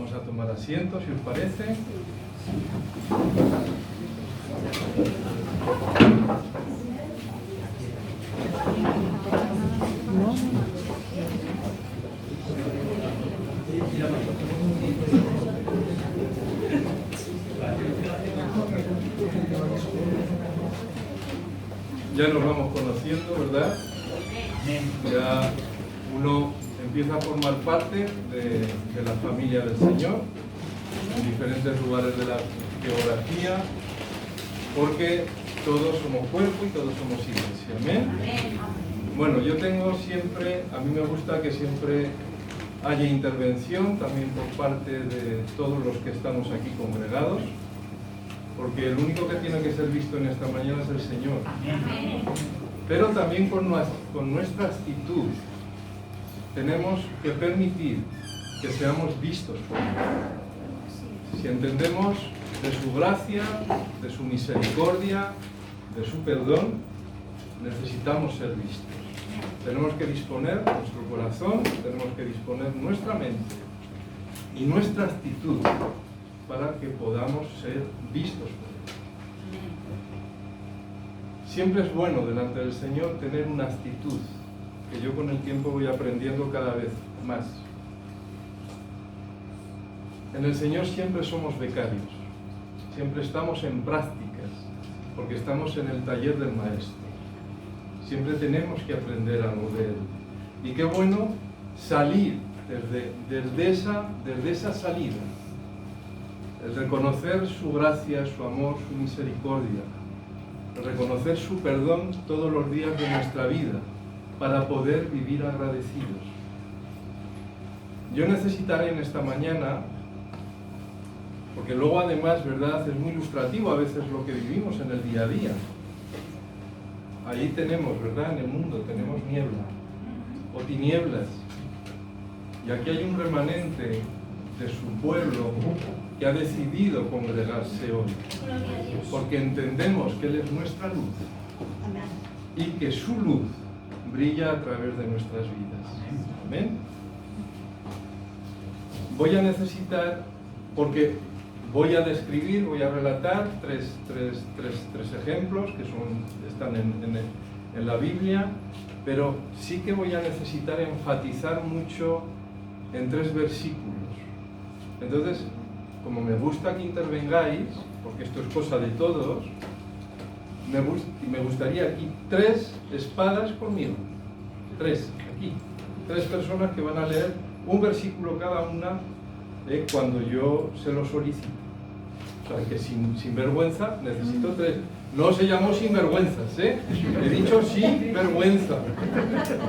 Vamos a tomar asiento, si os parece. Ya nos vamos conociendo, ¿verdad? Ya uno empieza a formar parte de la familia del Señor en diferentes lugares de la geografía, porque todos somos cuerpo y todos somos iglesia. ¿Amén? Bueno, yo tengo siempre, a mí me gusta que siempre haya intervención también por parte de todos los que estamos aquí congregados, porque el único que tiene que ser visto en esta mañana es el Señor. Pero también con nuestra actitud tenemos que permitir que seamos vistos por Dios. Si entendemos de su gracia, de su misericordia, de su perdón, necesitamos ser vistos. Tenemos que disponer nuestro corazón, tenemos que disponer nuestra mente y nuestra actitud para que podamos ser vistos por Él. Siempre es bueno delante del Señor tener una actitud que yo con el tiempo voy aprendiendo cada vez más. En el Señor siempre somos becarios, siempre estamos en prácticas, porque estamos en el taller del Maestro. Siempre tenemos que aprender algo de Él. Y qué bueno salir desde esa salida, el reconocer su gracia, su amor, su misericordia, el reconocer su perdón todos los días de nuestra vida, para poder vivir agradecidos. Yo necesitaré en esta mañana, porque luego además, ¿verdad?, es muy ilustrativo a veces lo que vivimos en el día a día. Ahí tenemos, ¿verdad?, en el mundo tenemos niebla o tinieblas. Y aquí hay un remanente de su pueblo que ha decidido congregarse hoy, porque entendemos que Él es nuestra luz y que su luz brilla a través de nuestras vidas. Amén. Voy a necesitar, porque voy a describir, voy a relatar tres ejemplos que están en la Biblia, pero sí que voy a necesitar enfatizar mucho en 3 versículos. Entonces, como me gusta que intervengáis, porque esto es cosa de todos, me gustaría aquí 3 espadas conmigo. 3, aquí. 3 personas que van a leer un versículo cada una cuando yo se lo solicito. O sea, que sin vergüenza necesito 3. No se llamó sin vergüenzas, ¿eh? He dicho sin vergüenza.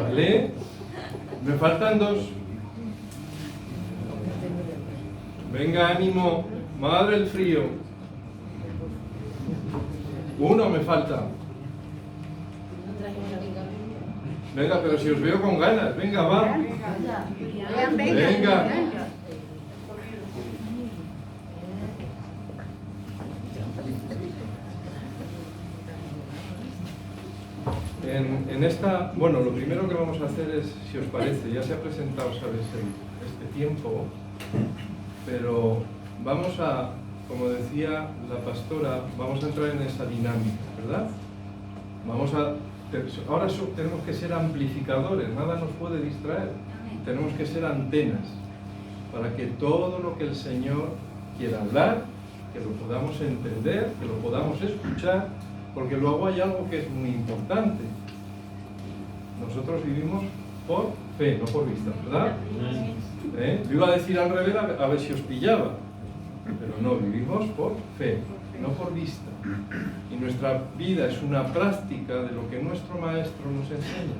¿Vale? Me faltan 2. Venga, ánimo. Madre el frío. 1 me falta. Venga, pero si os veo con ganas. Venga, va. Venga. En esta, bueno, lo primero que vamos a hacer es, si os parece, ya se ha presentado, ¿sabes?, este tiempo, pero vamos a, como decía la pastora, vamos a entrar en esa dinámica, ¿verdad? Ahora tenemos que ser amplificadores, nada nos puede distraer, tenemos que ser antenas, para que todo lo que el Señor quiera hablar, que lo podamos entender, que lo podamos escuchar, porque luego hay algo que es muy importante. Nosotros vivimos por fe, no por vista, ¿verdad? Yo iba a decir al revés a ver si os pillaba, pero no, vivimos por fe, no por vista. Y nuestra vida es una práctica de lo que nuestro Maestro nos enseña.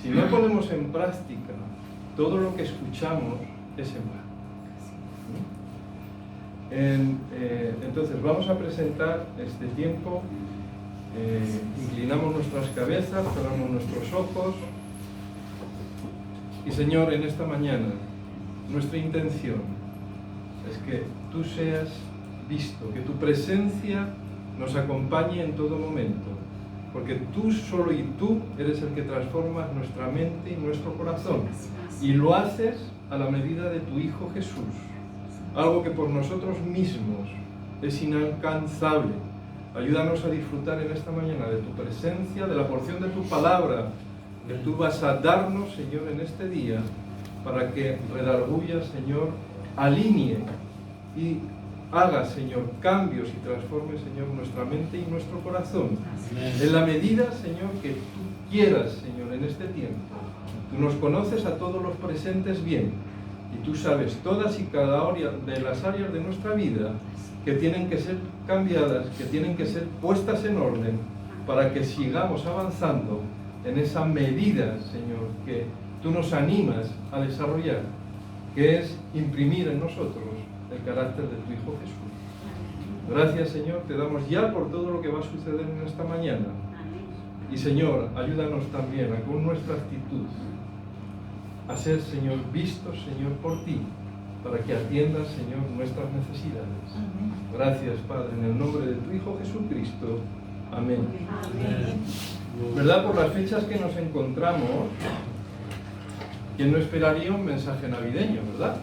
Si no ponemos en práctica todo lo que escuchamos, es en vano. Entonces vamos a presentar este tiempo. Inclinamos nuestras cabezas, cerramos nuestros ojos y, Señor, en esta mañana nuestra intención es que tú seas visto, que tu presencia nos acompañe en todo momento, porque tú, solo y tú, eres el que transformas nuestra mente y nuestro corazón, y lo haces a la medida de tu Hijo Jesús. algo que por nosotros mismos es inalcanzable. Ayúdanos a disfrutar en esta mañana de tu presencia, de la porción de tu palabra que tú vas a darnos, Señor, en este día, para que redarguya, Señor, alinee y haga, Señor, cambios y transforme, Señor, nuestra mente y nuestro corazón. En la medida, Señor, que tú quieras, Señor, en este tiempo. Tú nos conoces a todos los presentes bien y tú sabes todas y cada una de las áreas de nuestra vida que tienen que ser cambiadas, que tienen que ser puestas en orden para que sigamos avanzando en esa medida, Señor, que tú nos animas a desarrollar, que es imprimir en nosotros el carácter de tu Hijo Jesús. Gracias, Señor, te damos ya por todo lo que va a suceder en esta mañana. Y, Señor, ayúdanos también a con nuestra actitud a ser, Señor, vistos, Señor, por ti, para que atiendas, Señor, nuestras necesidades. Gracias, Padre, en el nombre de tu Hijo Jesucristo. Amén. ¿Verdad? Por las fechas que nos encontramos, ¿quién no esperaría un mensaje navideño, verdad?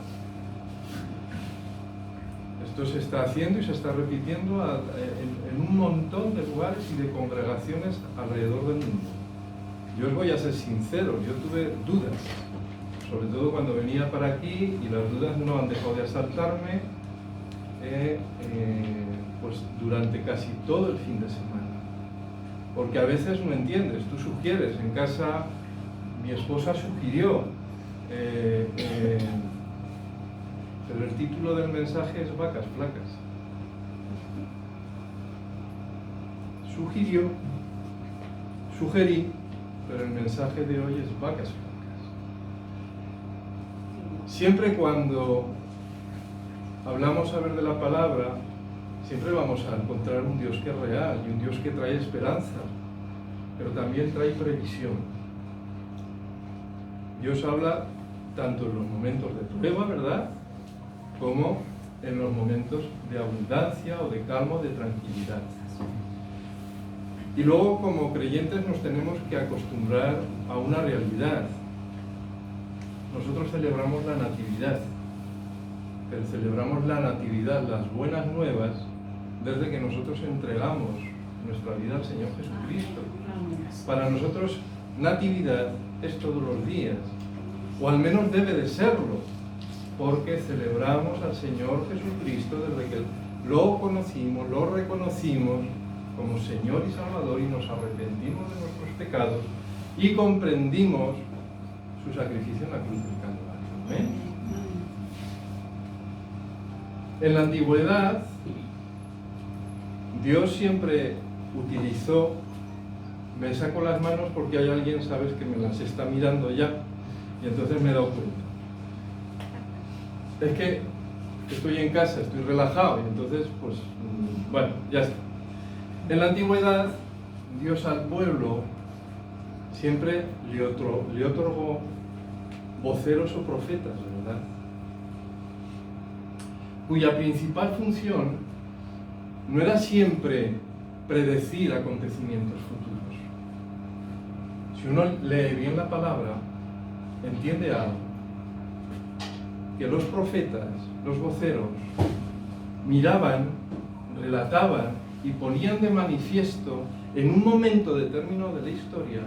Esto se está haciendo y se está repitiendo en un montón de lugares y de congregaciones alrededor del mundo. Yo os voy a ser sincero, yo tuve dudas, sobre todo cuando venía para aquí, y las dudas no han dejado de asaltarme pues durante casi todo el fin de semana. Porque a veces no entiendes, tú sugieres, en casa mi esposa sugirió, pero el título del mensaje es Vacas Flacas. Sugerí, pero el mensaje de hoy es Vacas Flacas. Siempre cuando hablamos a ver de la palabra, siempre vamos a encontrar un Dios que es real y un Dios que trae esperanza, pero también trae previsión. Dios habla tanto en los momentos de prueba, ¿verdad?, como en los momentos de abundancia o de calma o de tranquilidad. Y luego, como creyentes, nos tenemos que acostumbrar a una realidad. Nosotros celebramos la Natividad, pero celebramos la Natividad, las buenas nuevas, desde que nosotros entregamos nuestra vida al Señor Jesucristo. Para nosotros, Natividad es todos los días, o al menos debe de serlo, porque celebramos al Señor Jesucristo desde que lo conocimos, lo reconocimos como Señor y Salvador y nos arrepentimos de nuestros pecados y comprendimos su sacrificio en la cruz del Calvario. ¿Amén? En la antigüedad, Dios siempre utilizó, me saco las manos porque hay alguien, sabes, que me las está mirando ya, y entonces me he dado cuenta. Es que estoy en casa, estoy relajado, y entonces, pues, bueno, ya está. En la antigüedad, Dios al pueblo siempre le otorgó voceros o profetas, ¿verdad?, cuya principal función no era siempre predecir acontecimientos futuros. Si uno lee bien la palabra, entiende algo, que los profetas, los voceros, miraban, relataban y ponían de manifiesto en un momento determinado de la historia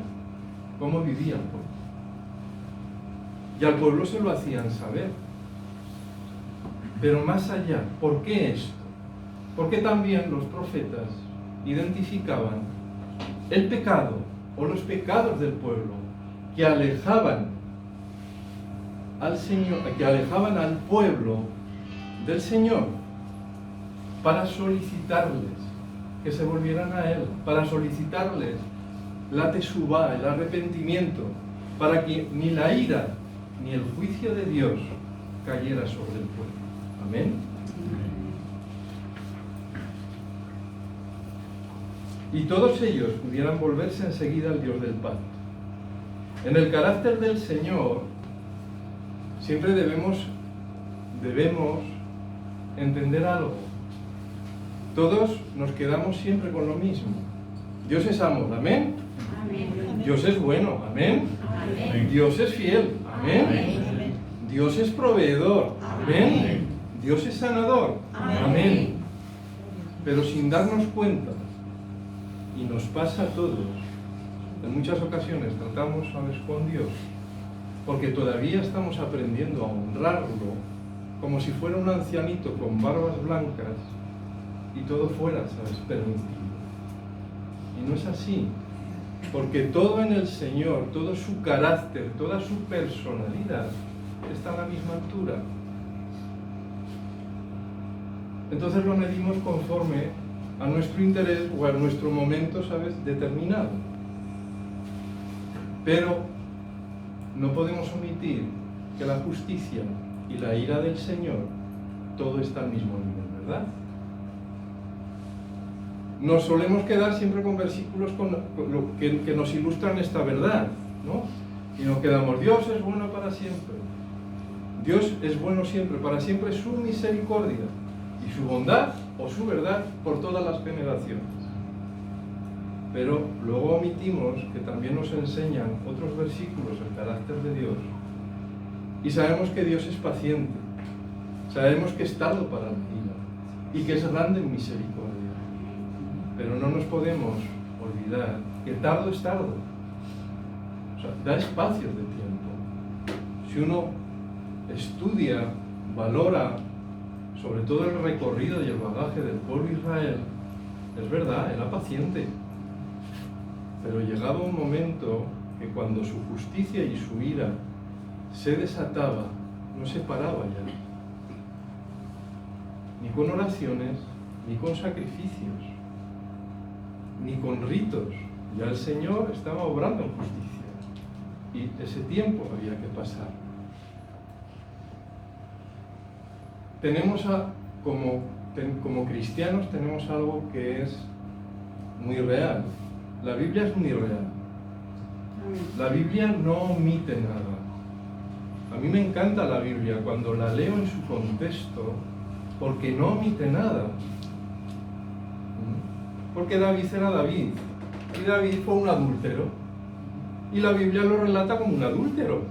cómo vivía el pueblo. Y al pueblo se lo hacían saber. Pero más allá, ¿por qué esto? Porque también los profetas identificaban el pecado o los pecados del pueblo que alejaban al Señor, que alejaban al pueblo del Señor, para solicitarles que se volvieran a Él, para solicitarles la tesubá, el arrepentimiento, para que ni la ira ni el juicio de Dios cayera sobre el pueblo. Amén. Y todos ellos pudieran volverse enseguida al Dios del pacto. En el carácter del Señor siempre debemos entender algo. Todos nos quedamos siempre con lo mismo. Dios es amor, amén. Amén. Dios es bueno, amén. Amén. Dios es fiel, amén. Amén. Dios es proveedor, amén. Dios es sanador. Amén. Pero sin darnos cuenta, y nos pasa a todos, en muchas ocasiones tratamos, ¿sabes?, con Dios, porque todavía estamos aprendiendo a honrarlo como si fuera un ancianito con barbas blancas y todo fuera, ¿sabes?, permitido. Y no es así, porque todo en el Señor, todo su carácter, toda su personalidad está a la misma altura. Entonces lo medimos conforme a nuestro interés o a nuestro momento, ¿sabes?, determinado. Pero no podemos omitir que la justicia y la ira del Señor, todo está al mismo nivel, ¿verdad? Nos solemos quedar siempre con versículos que nos ilustran esta verdad, ¿no? Y nos quedamos, Dios es bueno para siempre. Dios es bueno siempre, para siempre su misericordia y su bondad o su verdad por todas las generaciones. Pero luego omitimos que también nos enseñan otros versículos el carácter de Dios. Y sabemos que Dios es paciente, sabemos que es tardo para la ira y que es grande en misericordia. Pero no nos podemos olvidar que tardo es tardo. O sea, da espacios de tiempo. Si uno estudia, valora, sobre todo el recorrido y el bagaje del pueblo de Israel, es verdad, era paciente. Pero llegaba un momento que cuando su justicia y su ira se desataba, no se paraba ya. Ni con oraciones, ni con sacrificios, ni con ritos. Ya el Señor estaba obrando en justicia. Y ese tiempo había que pasar. Tenemos como cristianos tenemos algo que es muy real. La Biblia es muy real. La Biblia no omite nada. A mí me encanta la Biblia cuando la leo en su contexto, porque no omite nada. Porque David era David, y David fue un adúltero, y la Biblia lo relata como un adúltero.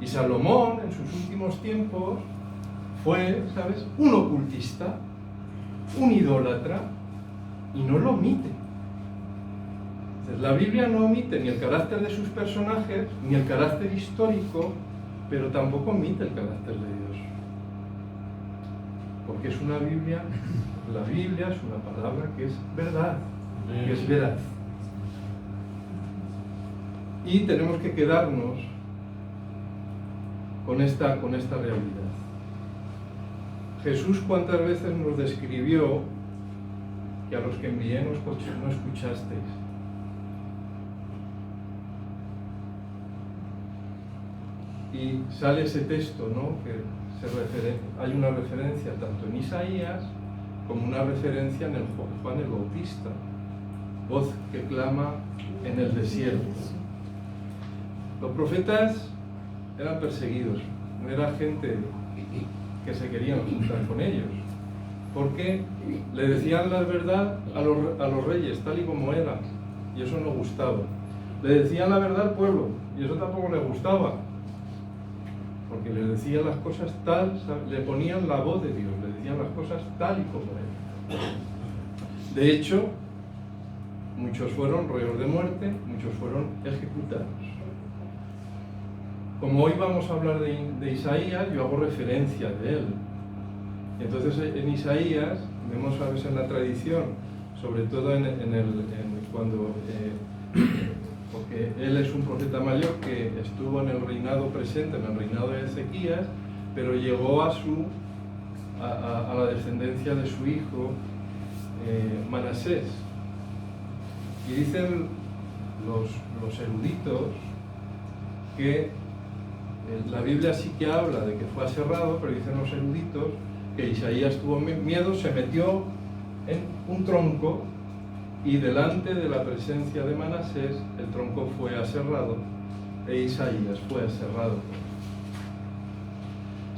Y Salomón, en sus últimos tiempos, fue, ¿sabes?, un ocultista, un idólatra, y no lo omite. Entonces, la Biblia no omite ni el carácter de sus personajes, ni el carácter histórico, pero tampoco omite el carácter de Dios. Porque es una Biblia, la Biblia es una palabra que es verdad, que es veraz. Y tenemos que quedarnos con esta realidad. Jesús cuántas veces nos describió que a los que envié no escuchasteis. Y sale ese texto, ¿no?, que hay una referencia tanto en Isaías como una referencia en el Juan el Bautista, voz que clama en el desierto. Los profetas eran perseguidos, no era gente que se querían juntar con ellos, porque le decían la verdad a los reyes tal y como era, y eso no gustaba. Le decían la verdad al pueblo, y eso tampoco le gustaba, porque le decían las cosas le ponían la voz de Dios, le decían las cosas tal y como era. De hecho, muchos fueron reos de muerte, muchos fueron ejecutados. Como hoy vamos a hablar de Isaías, yo hago referencia de él. Entonces en Isaías, vemos a veces en la tradición, sobre todo porque él es un profeta mayor que estuvo en el reinado presente, en el reinado de Ezequías, pero llegó a la descendencia de su hijo Manasés. Y dicen los eruditos que la Biblia sí que habla de que fue aserrado, pero dicen los eruditos que Isaías tuvo miedo, se metió en un tronco y delante de la presencia de Manasés el tronco fue aserrado e Isaías fue aserrado.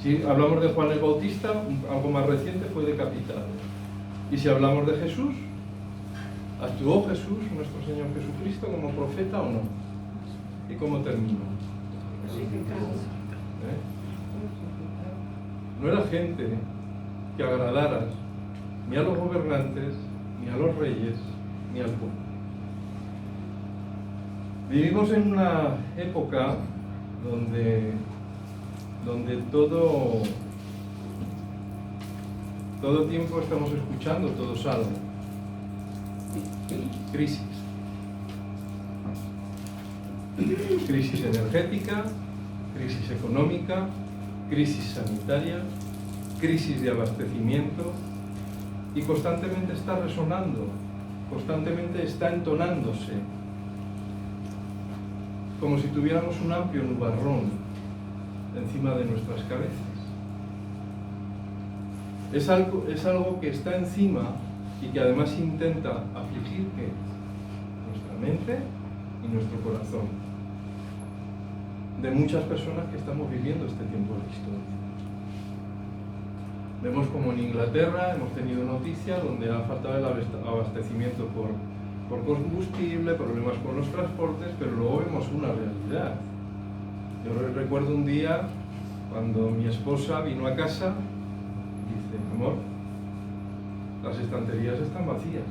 Si hablamos de Juan el Bautista, algo más reciente, fue decapitado. Y si hablamos de Jesús, ¿actuó Jesús, nuestro Señor Jesucristo, como profeta o no? ¿Y cómo terminó? no era gente que agradaras ni a los gobernantes, ni a los reyes, ni al pueblo. Vivimos en una época donde todo tiempo estamos escuchando todos algo. Crisis. Crisis energética, crisis económica, crisis sanitaria, crisis de abastecimiento, y constantemente está resonando, constantemente está entonándose, como si tuviéramos un amplio nubarrón encima de nuestras cabezas. Es algo que está encima y que además intenta afligir ¿qué? Nuestra mente y nuestro corazón, de muchas personas que estamos viviendo este tiempo de la historia. Vemos como en Inglaterra hemos tenido noticias donde ha faltado el abastecimiento por combustible, problemas con los transportes, pero luego vemos una realidad. Yo recuerdo un día cuando mi esposa vino a casa y dice: amor, las estanterías están vacías.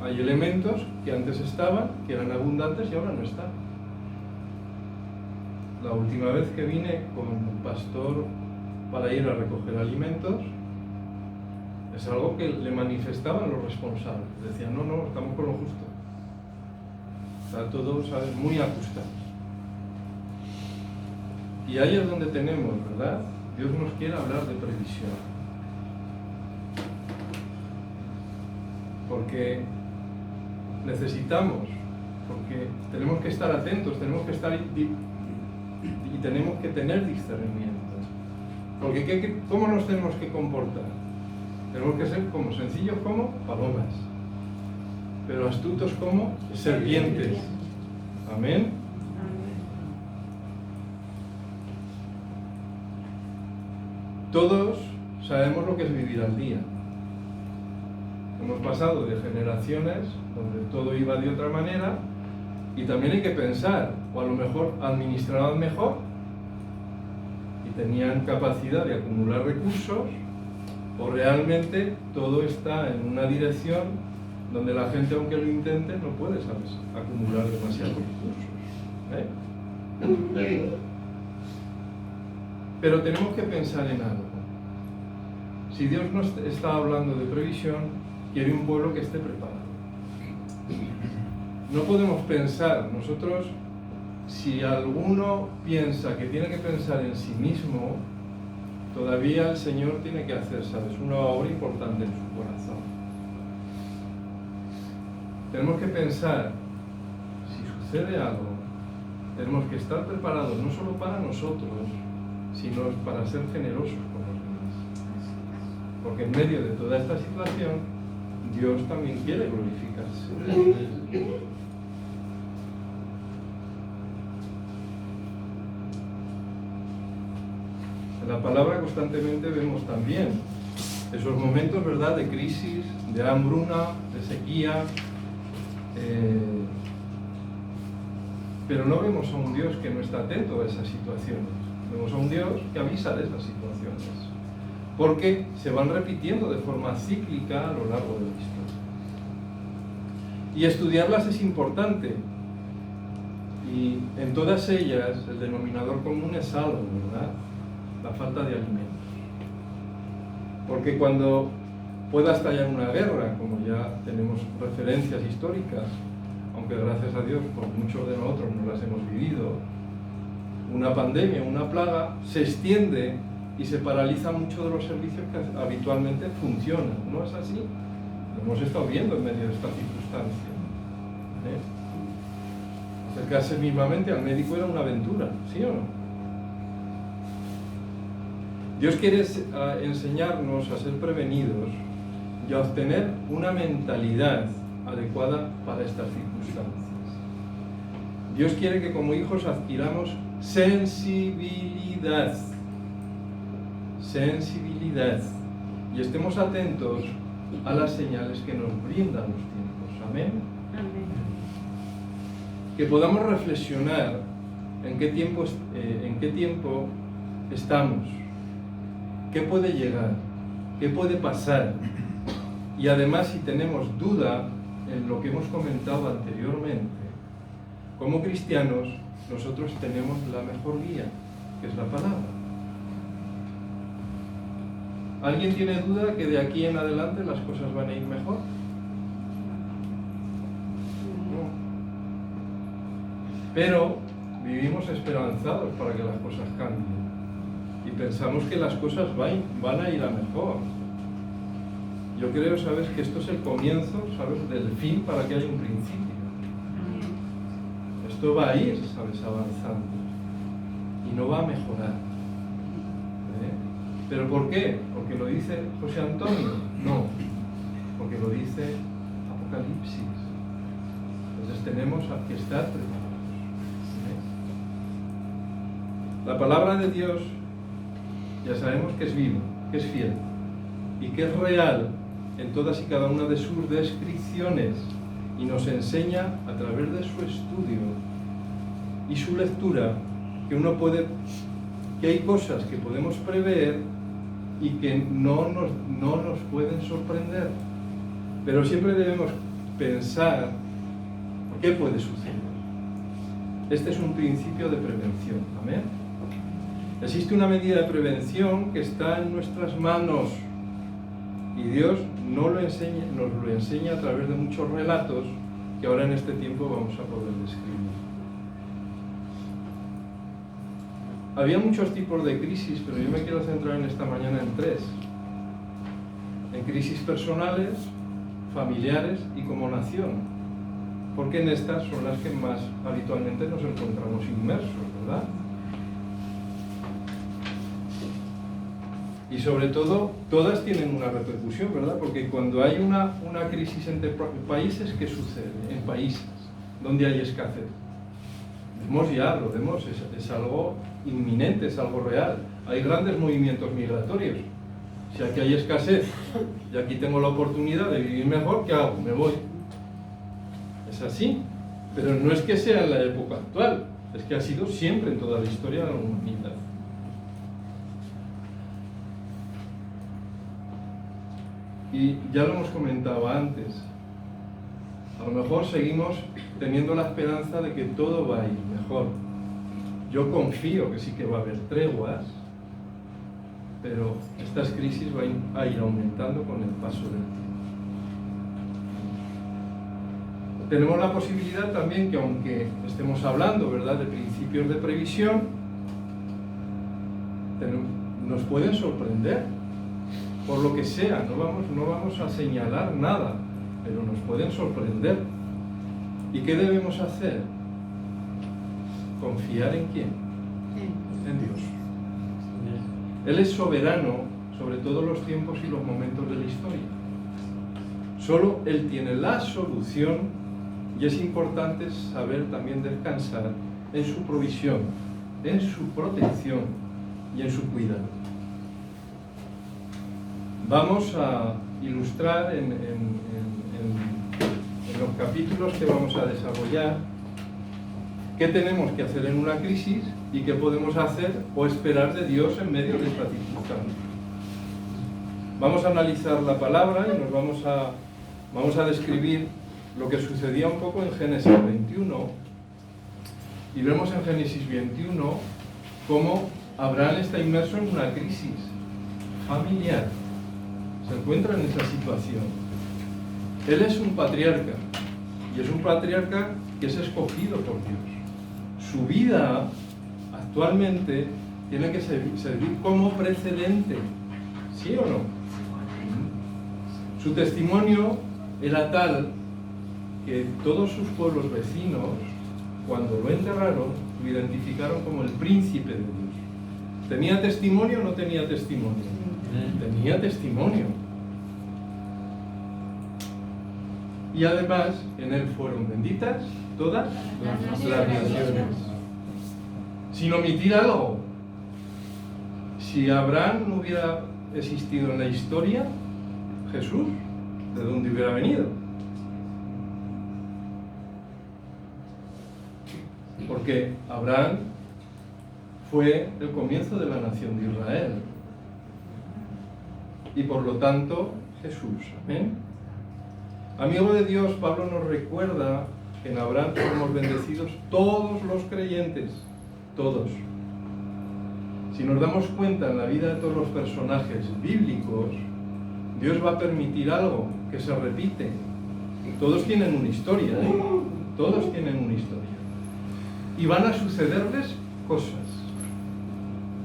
Hay elementos que antes estaban, que eran abundantes y ahora no están. La última vez que vine con un pastor para ir a recoger alimentos, es algo que le manifestaban los responsables. Decían: no, estamos con lo justo. Está todo, ¿sabes?, muy ajustado. Y ahí es donde tenemos, ¿verdad? Dios nos quiere hablar de previsión. Porque necesitamos, porque tenemos que estar atentos, tenemos que estar y tenemos que tener discernimiento. Porque ¿cómo nos tenemos que comportar? Tenemos que ser como sencillos como palomas, pero astutos como serpientes. Amén. Todos sabemos lo que es vivir al día. Hemos pasado de generaciones donde todo iba de otra manera, y también hay que pensar, o a lo mejor administraban mejor y tenían capacidad de acumular recursos, o realmente todo está en una dirección donde la gente, aunque lo intente, no puede, ¿sabes?, acumular demasiados recursos. Pero tenemos que pensar en algo. Si Dios nos está hablando de previsión, quiere un pueblo que esté preparado. No podemos pensar nosotros, si alguno piensa que tiene que pensar en sí mismo, todavía el Señor tiene que hacer, ¿sabes?, una obra importante en su corazón. Tenemos que pensar, si sucede algo, tenemos que estar preparados no solo para nosotros, sino para ser generosos con los demás. Porque en medio de toda esta situación, Dios también quiere glorificarse. En la palabra constantemente vemos también esos momentos, ¿verdad?, de crisis, de hambruna, de sequía, pero no vemos a un Dios que no está atento a esas situaciones. Vemos a un Dios que avisa de esas situaciones, porque se van repitiendo de forma cíclica a lo largo de la historia. Y estudiarlas es importante, y en todas ellas el denominador común es algo, ¿verdad?, la falta de alimentos. Porque cuando pueda estallar una guerra, como ya tenemos referencias históricas, aunque gracias a Dios por muchos de nosotros no las hemos vivido, una pandemia, una plaga, se extiende y se paraliza mucho de los servicios que habitualmente funcionan. ¿No es así? Lo hemos estado viendo en medio de esta circunstancia. Acercarse mismamente al médico era una aventura, ¿sí o no? Dios quiere enseñarnos a ser prevenidos y a obtener una mentalidad adecuada para estas circunstancias. Dios quiere que como hijos adquiramos sensibilidad y estemos atentos a las señales que nos brindan los tiempos. Amén. Amén. Que podamos reflexionar en qué tiempo estamos? ¿Qué puede llegar? ¿Qué puede pasar? Y además, si tenemos duda en lo que hemos comentado anteriormente, como cristianos, nosotros tenemos la mejor guía, que es la palabra. ¿Alguien tiene duda que de aquí en adelante las cosas van a ir mejor? No. Pero vivimos esperanzados para que las cosas cambien. Y pensamos que las cosas van a ir a mejor. Yo creo, ¿sabes?, que esto es el comienzo, ¿sabes?, del fin para que haya un principio. Esto va a ir, ¿sabes?, avanzando. Y no va a mejorar. ¿Pero por qué? ¿Porque lo dice José Antonio? No, porque lo dice Apocalipsis. Entonces tenemos que estar preparados. La palabra de Dios ya sabemos que es viva, que es fiel y que es real en todas y cada una de sus descripciones, y nos enseña a través de su estudio y su lectura que hay cosas que podemos prever y que no nos pueden sorprender, pero siempre debemos pensar qué puede suceder. Este es un principio de prevención. Amén. Existe una medida de prevención que está en nuestras manos, y Dios nos lo enseña a través de muchos relatos que ahora en este tiempo vamos a poder describir. Había muchos tipos de crisis, pero yo me quiero centrar en esta mañana en 3. En crisis personales, familiares y como nación. Porque en estas son las que más habitualmente nos encontramos inmersos, ¿verdad? Y sobre todo, todas tienen una repercusión, ¿verdad? Porque cuando hay una crisis entre países, ¿qué sucede? En países donde hay escasez. Lo vemos, es algo inminente, es algo real. Hay grandes movimientos migratorios. Si aquí hay escasez y aquí tengo la oportunidad de vivir mejor, ¿qué hago? Me voy. Es así. Pero no es que sea en la época actual, es que ha sido siempre en toda la historia de la humanidad. Y ya lo hemos comentado antes, a lo mejor seguimos teniendo la esperanza de que todo va a ir mejor. Yo confío que sí que va a haber treguas, pero estas crisis van a ir aumentando con el paso del tiempo. Tenemos la posibilidad también que, aunque estemos hablando, ¿verdad?, de principios de previsión, nos pueden sorprender. Por lo que sea, no vamos a señalar nada, pero nos pueden sorprender. ¿Y qué debemos hacer? ¿Confiar en quién? En Dios. Él es soberano sobre todos los tiempos y los momentos de la historia. Solo Él tiene la solución, y es importante saber también descansar en su provisión, en su protección y en su cuidado. Vamos a ilustrar en los capítulos que vamos a desarrollar qué tenemos que hacer en una crisis y qué podemos hacer o esperar de Dios en medio de esta circunstancia. Vamos a analizar la palabra y vamos a describir lo que sucedía un poco en Génesis 21, y vemos en Génesis 21 cómo Abraham está inmerso en una crisis familiar. Se encuentra en esa situación. Él es un patriarca, y es un patriarca que es escogido por Dios. Su vida actualmente tiene que servir como precedente, ¿sí o no? Su testimonio era tal que todos sus pueblos vecinos, cuando lo enterraron, lo identificaron como el príncipe de Dios. ¿Tenía testimonio o no tenía testimonio? Tenía testimonio. Y además, en él fueron benditas todas las naciones. Sin omitir algo, si Abraham no hubiera existido en la historia, Jesús, ¿de dónde hubiera venido? Porque Abraham fue el comienzo de la nación de Israel. Y por lo tanto, Jesús. Amén. Amigo de Dios, Pablo nos recuerda que en Abraham somos bendecidos todos los creyentes, todos. Si nos damos cuenta en la vida de todos los personajes bíblicos, Dios va a permitir algo que se repite. Todos tienen una historia, ¿eh? Todos tienen una historia. Y van a sucederles cosas.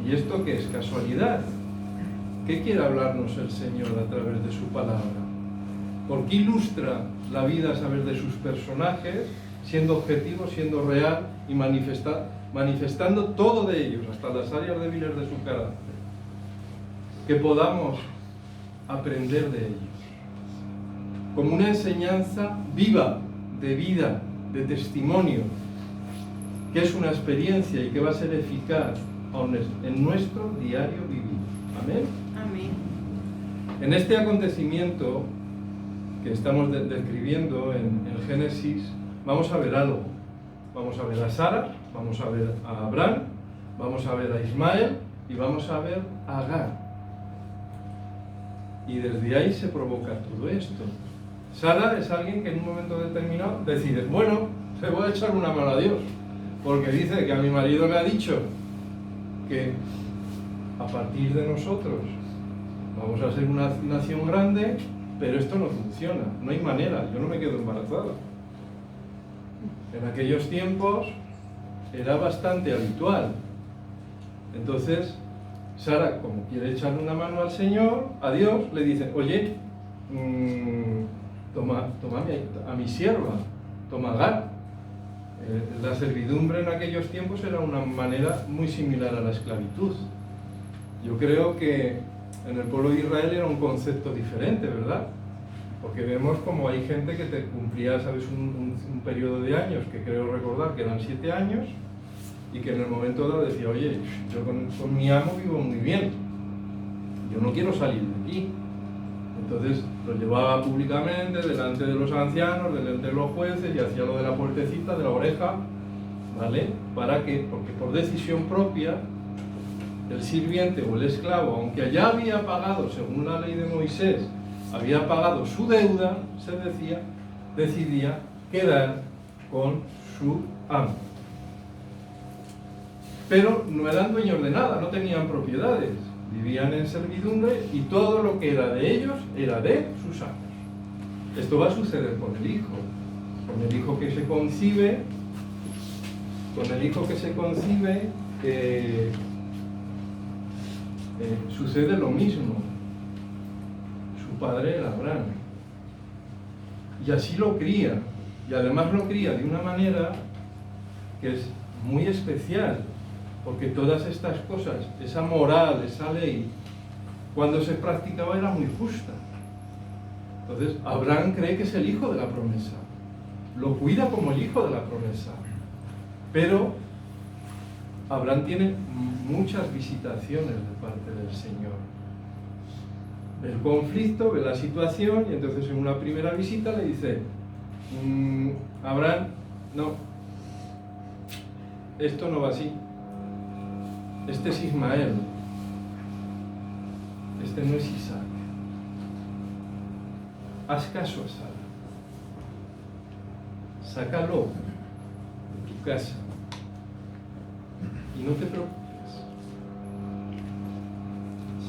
¿Y esto qué es? ¿Casualidad? ¿Qué quiere hablarnos el Señor a través de su palabra? ¿Por qué ilustra la vida a través de sus personajes, siendo objetivo, siendo real y manifestando todo de ellos, hasta las áreas débiles de su carácter? Que podamos aprender de ellos. Como una enseñanza viva, de vida, de testimonio, que es una experiencia y que va a ser eficaz en nuestro diario vivir. Amén. Amén. En este acontecimiento que estamos describiendo en Génesis, vamos a ver algo. Vamos a ver a Sara, vamos a ver a Abraham, vamos a ver a Ismael y vamos a ver a Agar. Y desde ahí se provoca todo esto. Sara es alguien que en un momento determinado decide, bueno, le voy a echar una mano a Dios, porque dice que a mi marido le ha dicho que a partir de nosotros vamos a ser una nación grande, pero esto no funciona, no hay manera, yo no me quedo embarazada. En aquellos tiempos era bastante habitual. Entonces, Sara, como quiere echarle una mano al Señor, a Dios, le dice, oye, toma a mi sierva, toma a Agar. La servidumbre en aquellos tiempos era una manera muy similar a la esclavitud. Yo creo que en el pueblo de Israel era un concepto diferente, ¿verdad? Porque vemos como hay gente que te cumplía, ¿sabes?, un periodo de años, que creo recordar que eran 7 años, y que en el momento dado decía, oye, yo con mi amo vivo muy bien, yo no quiero salir de aquí. Entonces lo llevaba públicamente delante de los ancianos, delante de los jueces, y hacía lo de la puertecita, de la oreja, ¿vale? ¿Para qué? Porque por decisión propia, el sirviente o el esclavo, aunque ya había pagado, según la ley de Moisés, había pagado su deuda, decidía quedar con su amo. Pero no eran dueños de nada, no tenían propiedades, vivían en servidumbre y todo lo que era de ellos era de sus amos. Esto va a suceder con el hijo que se concibe, sucede lo mismo. Su padre era Abraham. Y así lo cría. Y además lo cría de una manera que es muy especial. Porque todas estas cosas, esa moral, esa ley, cuando se practicaba era muy justa. Entonces, Abraham cree que es el hijo de la promesa. Lo cuida como el hijo de la promesa. Pero Abraham tiene muchas visitaciones de parte del Señor. Ve el conflicto, ve la situación, y entonces en una primera visita le dice, Abraham, no, esto no va así. Este es Ismael, este no es Isaac. Haz caso a Sara, sácalo de tu casa y no te preocupes,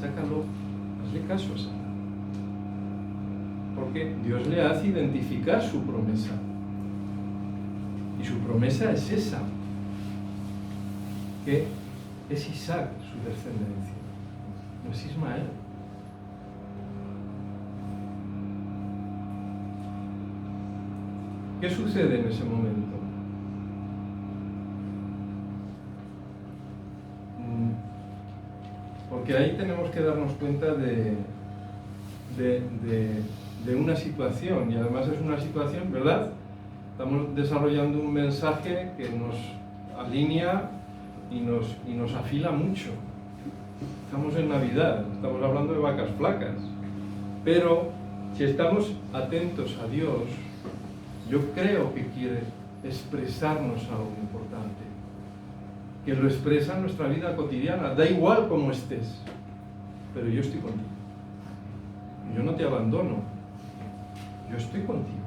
sácalo, hazle caso a Sara, porque Dios le hace identificar su promesa, y su promesa es esa, que es Isaac su descendencia, no es Ismael. ¿Qué sucede en ese momento? Porque ahí tenemos que darnos cuenta de una situación, y además es una situación, ¿verdad? Estamos desarrollando un mensaje que nos alinea y nos afila mucho. Estamos en Navidad, estamos hablando de vacas flacas, pero si estamos atentos a Dios, yo creo que quiere expresarnos algo importante. que lo expresa en nuestra vida cotidiana. Da igual cómo estés, pero yo estoy contigo. Yo no te abandono, yo estoy contigo.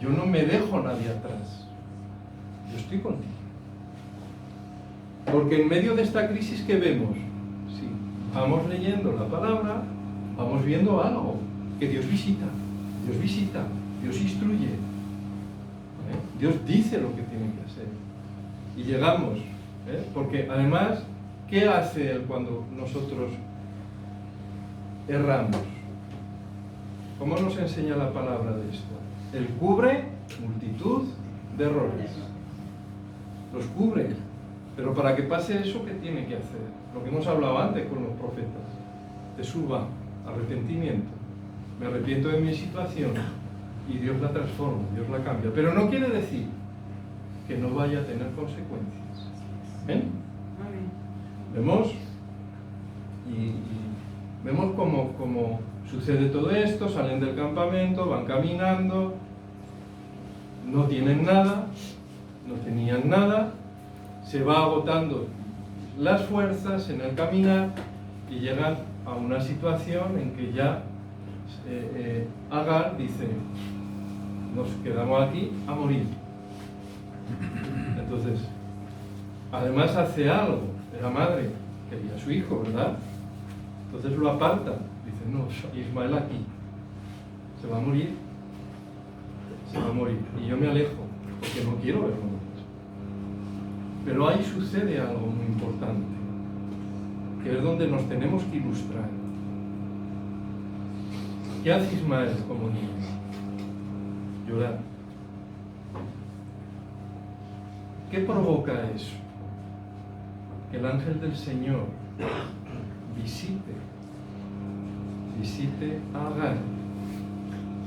Yo no me dejo a nadie atrás, yo estoy contigo. Porque en medio de esta crisis que vemos, sí, vamos leyendo la palabra, vamos viendo algo que Dios visita, Dios instruye, Dios dice lo que tiene que hacer. Y llegamos, porque además, ¿qué hace Él cuando nosotros erramos? ¿Cómo nos enseña la palabra de esto? Él cubre multitud de errores. Los cubre. Pero para que pase eso, ¿qué tiene que hacer? Lo que hemos hablado antes con los profetas. Teshuvá, arrepentimiento. Me arrepiento de mi situación y Dios la transforma, Dios la cambia. Pero no quiere decir que no vaya a tener consecuencias. ¿Ven? Vemos vemos cómo sucede todo esto. Salen del campamento, van caminando, no tienen nada, no tenían nada, se va agotando las fuerzas en el caminar y llegan a una situación en que ya Agar dice: nos quedamos aquí a morir. Entonces, además hace algo. La madre quería a su hijo, ¿verdad? Entonces lo aparta. Dice: no, Ismael aquí se va a morir. Se va a morir. Y yo me alejo, porque no quiero verlo morir. Pero ahí sucede algo muy importante, que es donde nos tenemos que ilustrar. ¿Qué hace Ismael como niño? Llorar. ¿Qué provoca eso? Que el ángel del Señor visite a Agar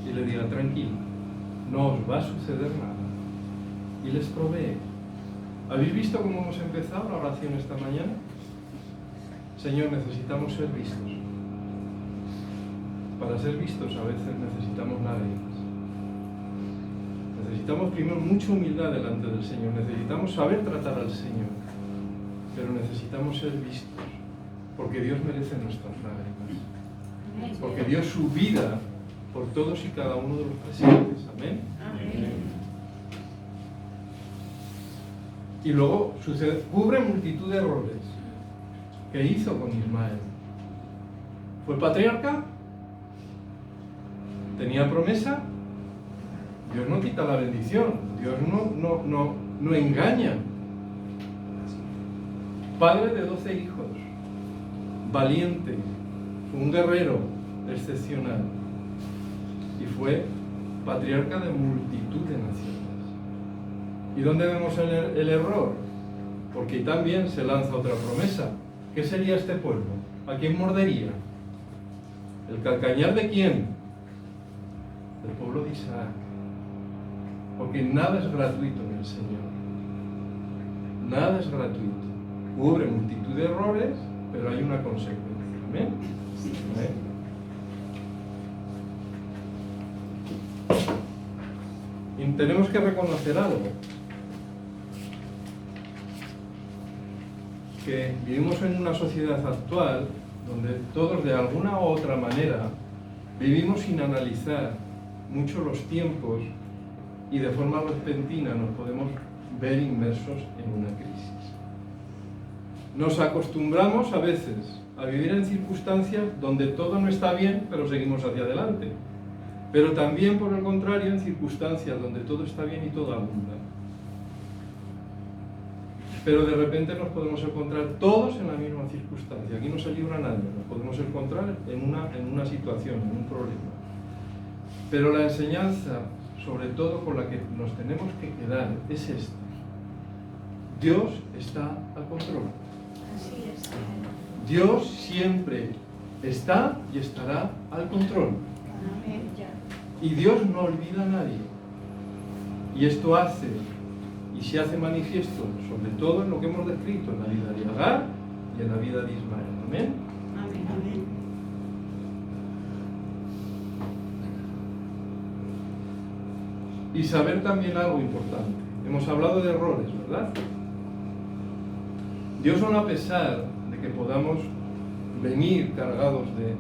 y le diga: tranquilo, no os va a suceder nada, y les provee. ¿Habéis visto cómo hemos empezado la oración esta mañana? Señor, necesitamos ser vistos. Para ser vistos a veces necesitamos lágrimas. Necesitamos primero mucha humildad delante del Señor. Necesitamos saber tratar al Señor. Pero necesitamos ser vistos. Porque Dios merece nuestras lágrimas. Porque dio su vida por todos y cada uno de los presentes. Amén. Amén. Y luego sucede, cubre multitud de errores. ¿Qué hizo con Ismael? ¿Fue patriarca? ¿Tenía promesa? Dios no quita la bendición. Dios no engaña. Padre de 12 hijos. Valiente. Fue un guerrero excepcional. Y fue patriarca de multitud de naciones. ¿Y dónde vemos el error? Porque también se lanza otra promesa. ¿Qué sería este pueblo? ¿A quién mordería? ¿El calcañar de quién? Del pueblo de Isaac. Porque nada es gratuito en el Señor. Nada es gratuito. Cubre multitud de errores, pero hay una consecuencia. ¿Amén? ¿Amén? Y tenemos que reconocer algo. Que vivimos en una sociedad actual donde todos de alguna u otra manera vivimos sin analizar mucho los tiempos y de forma repentina nos podemos ver inmersos en una crisis. Nos acostumbramos a veces a vivir en circunstancias donde todo no está bien, pero seguimos hacia adelante. Pero también, por el contrario, en circunstancias donde todo está bien y todo abunda. Pero de repente nos podemos encontrar todos en la misma circunstancia. Aquí no se libra nadie, nos podemos encontrar en una situación, en un problema. Pero la enseñanza, sobre todo con la que nos tenemos que quedar, es esta. Dios está al control. Así es. Dios siempre está y estará al control. Amén. Y Dios no olvida a nadie. Y esto hace y se hace manifiesto, sobre todo en lo que hemos descrito, en la vida de Agar y en la vida de Ismael. Amén. Amén. Amén. Y saber también algo importante. Hemos hablado de errores, ¿verdad? Dios, aun a pesar de que podamos venir cargados de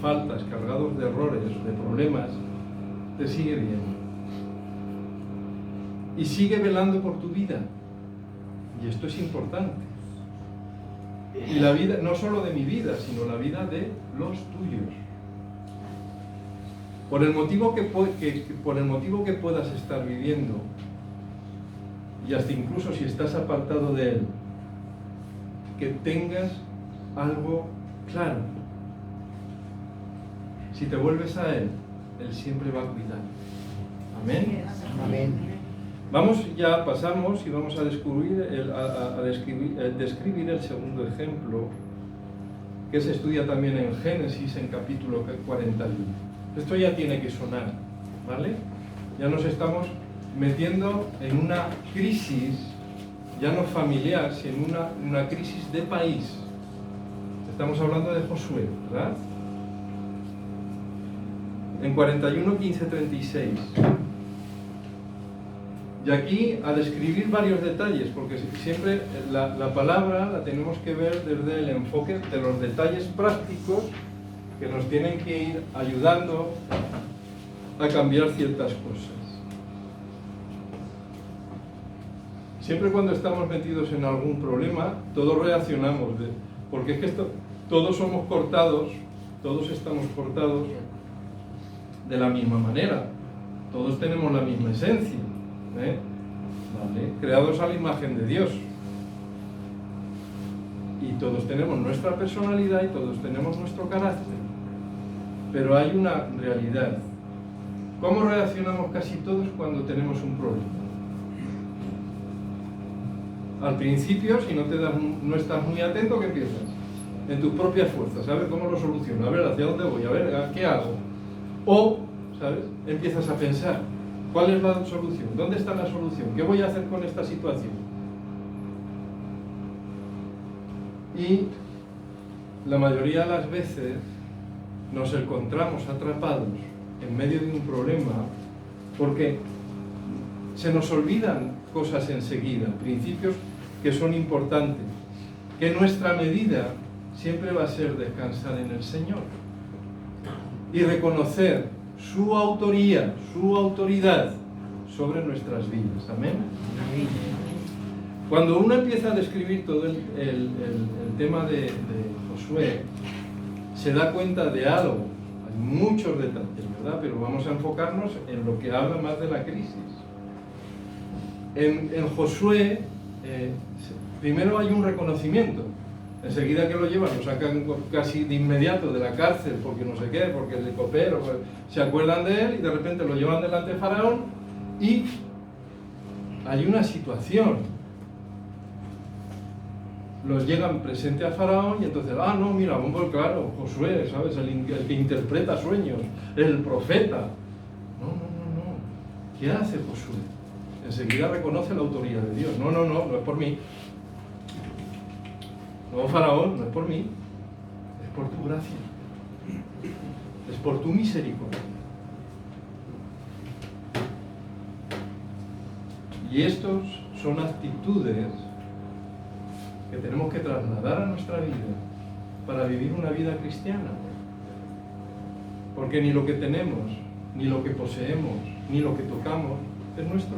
faltas, cargados de errores, de problemas, te sigue viendo. Y sigue velando por tu vida. Y esto es importante. Y la vida, no solo de mi vida, sino la vida de los tuyos. Por el motivo que puedas estar viviendo, y hasta incluso si estás apartado de Él, que tengas algo claro. Si te vuelves a Él, Él siempre va a cuidar. Amén. Amén. Pasamos y vamos a describir el segundo ejemplo, que se estudia también en Génesis, en capítulo 41. Esto ya tiene que sonar, ¿vale? Ya nos estamos metiendo en una crisis, ya no familiar, sino una crisis de país. Estamos hablando de Josué, ¿verdad? En 41, 15, 36. Y aquí a describir varios detalles, porque siempre la palabra la tenemos que ver desde el enfoque de los detalles prácticos que nos tienen que ir ayudando a cambiar ciertas cosas. Siempre cuando estamos metidos en algún problema, todos reaccionamos, porque es que todos somos cortados, todos estamos cortados de la misma manera, todos tenemos la misma esencia, ¿Vale? Creados a la imagen de Dios, y todos tenemos nuestra personalidad y todos tenemos nuestro carácter, pero hay una realidad. ¿Cómo reaccionamos casi todos cuando tenemos un problema? Al principio, si no estás muy atento, ¿qué piensas? En tus propias fuerzas, a ver cómo lo soluciono, a ver hacia dónde voy, a ver qué hago. O, ¿sabes? Empiezas a pensar, ¿cuál es la solución? ¿Dónde está la solución? ¿Qué voy a hacer con esta situación? Y la mayoría de las veces nos encontramos atrapados en medio de un problema porque se nos olvidan cosas enseguida, principios que son importantes, que nuestra medida siempre va a ser descansar en el Señor y reconocer su autoría, su autoridad sobre nuestras vidas. Amén. Cuando uno empieza a describir todo el tema de Josué, se da cuenta de algo. Hay muchos detalles, ¿verdad? Pero vamos a enfocarnos en lo que habla más de la crisis. En Josué, primero hay un reconocimiento. Enseguida que lo llevan, lo sacan casi de inmediato de la cárcel, porque no sé qué, porque es de copero, pues, se acuerdan de él y de repente lo llevan delante de Faraón y hay una situación. Los llegan presente a Faraón y entonces, no, mira, hombre, claro, Josué, ¿sabes? El que interpreta sueños, el profeta. No. ¿Qué hace Josué? Enseguida reconoce la autoridad de Dios. No es por mí. No, Faraón, no es por mí, es por tu gracia, es por tu misericordia. Y estos son actitudes que tenemos que trasladar a nuestra vida para vivir una vida cristiana. Porque ni lo que tenemos, ni lo que poseemos, ni lo que tocamos es nuestro.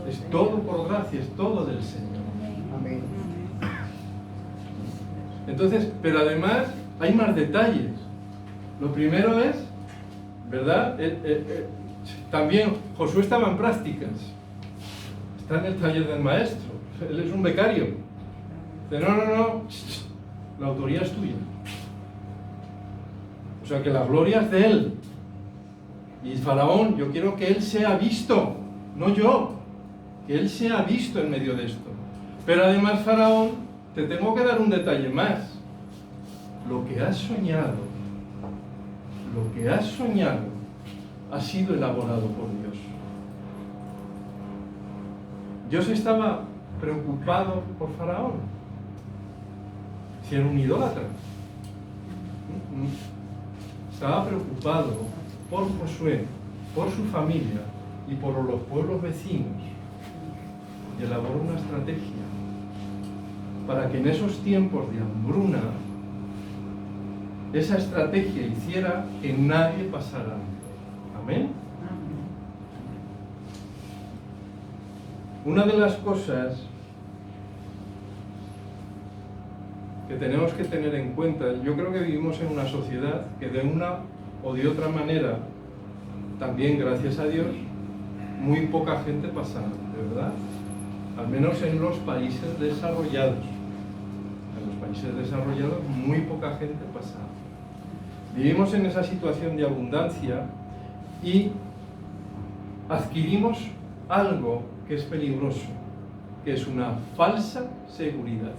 Es todo por gracia, es todo del Señor. Amén. Entonces, pero además hay más detalles. Lo primero es, ¿verdad? También Josué estaba en prácticas. Está en el taller del maestro. Él es un becario. Dice, no. La autoría es tuya. O sea que la gloria es de él. Y Faraón, yo quiero que él sea visto, no yo. Que él sea visto en medio de esto. Pero además, Faraón, te tengo que dar un detalle más. Lo que has soñado ha sido elaborado por Dios. Dios estaba preocupado por Faraón. Si era un idólatra. Estaba preocupado por Josué, por su familia y por los pueblos vecinos. Y elaboró una estrategia para que en esos tiempos de hambruna esa estrategia hiciera que nadie pasara hambre. Amén. Una de las cosas que tenemos que tener en cuenta, yo creo que vivimos en una sociedad que de una o de otra manera, también gracias a Dios, muy poca gente pasa hambre, ¿verdad? Al menos en los países desarrollados. En los países desarrollados muy poca gente pasa hambre. Vivimos en esa situación de abundancia y adquirimos algo que es peligroso, que es una falsa seguridad.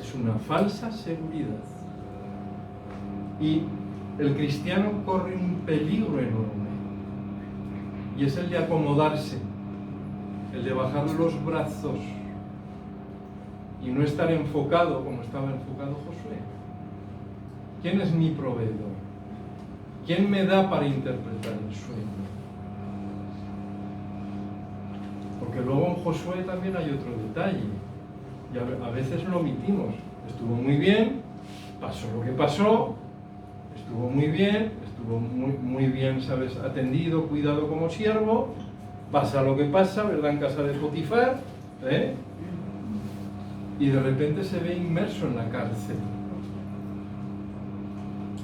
Es una falsa seguridad. Y el cristiano corre un peligro enorme, y es el de acomodarse, el de bajar los brazos y no estar enfocado como estaba enfocado Josué. ¿Quién es mi proveedor? ¿Quién me da para interpretar el sueño? Porque luego en Josué también hay otro detalle, y a veces lo omitimos. Estuvo muy bien, pasó lo que pasó, estuvo muy bien, estuvo muy bien, ¿sabes? Atendido, cuidado como siervo, pasa lo que pasa, ¿verdad? En casa de Potifar, ¿eh? Y de repente se ve inmerso en la cárcel.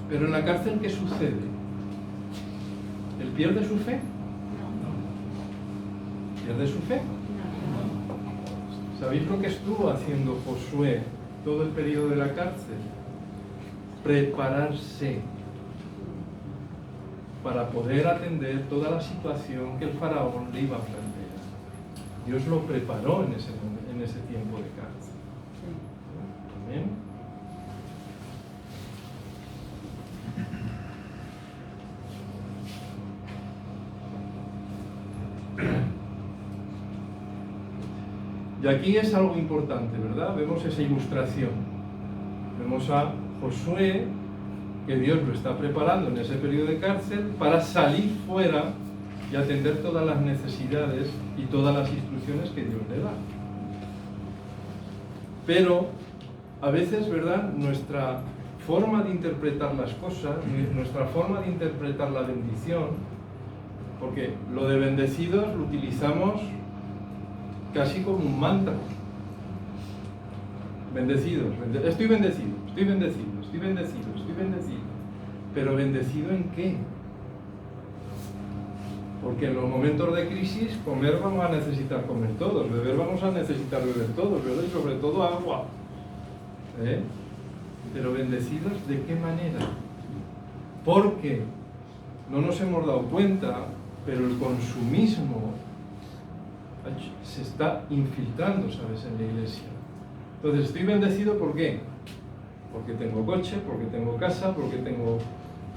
Pero en la cárcel, ¿qué sucede? ¿Él pierde su fe? ¿Pierde su fe? ¿Sabéis lo que estuvo haciendo Josué todo el periodo de la cárcel? Prepararse para poder atender toda la situación que el faraón le iba a plantear. Dios lo preparó en ese tiempo de cárcel. Amén. Y aquí es algo importante, ¿verdad? Vemos esa ilustración. Vemos a Josué, que Dios lo está preparando en ese periodo de cárcel para salir fuera y atender todas las necesidades y todas las instrucciones que Dios le da. Pero a veces, ¿verdad?, nuestra forma de interpretar las cosas, nuestra forma de interpretar la bendición, porque lo de bendecidos lo utilizamos casi como un mantra. Bendecidos, estoy bendecido, estoy bendecido, estoy bendecido, estoy bendecido. ¿Pero bendecido en qué? Porque en los momentos de crisis, comer vamos a necesitar comer todos, beber vamos a necesitar beber todos, ¿verdad? Y sobre todo agua. ¿Eh? Pero bendecidos, ¿de qué manera? Porque no nos hemos dado cuenta, pero el consumismo se está infiltrando, ¿sabes?, en la iglesia. Entonces, estoy bendecido, ¿por qué? Porque tengo coche, porque tengo casa, porque tengo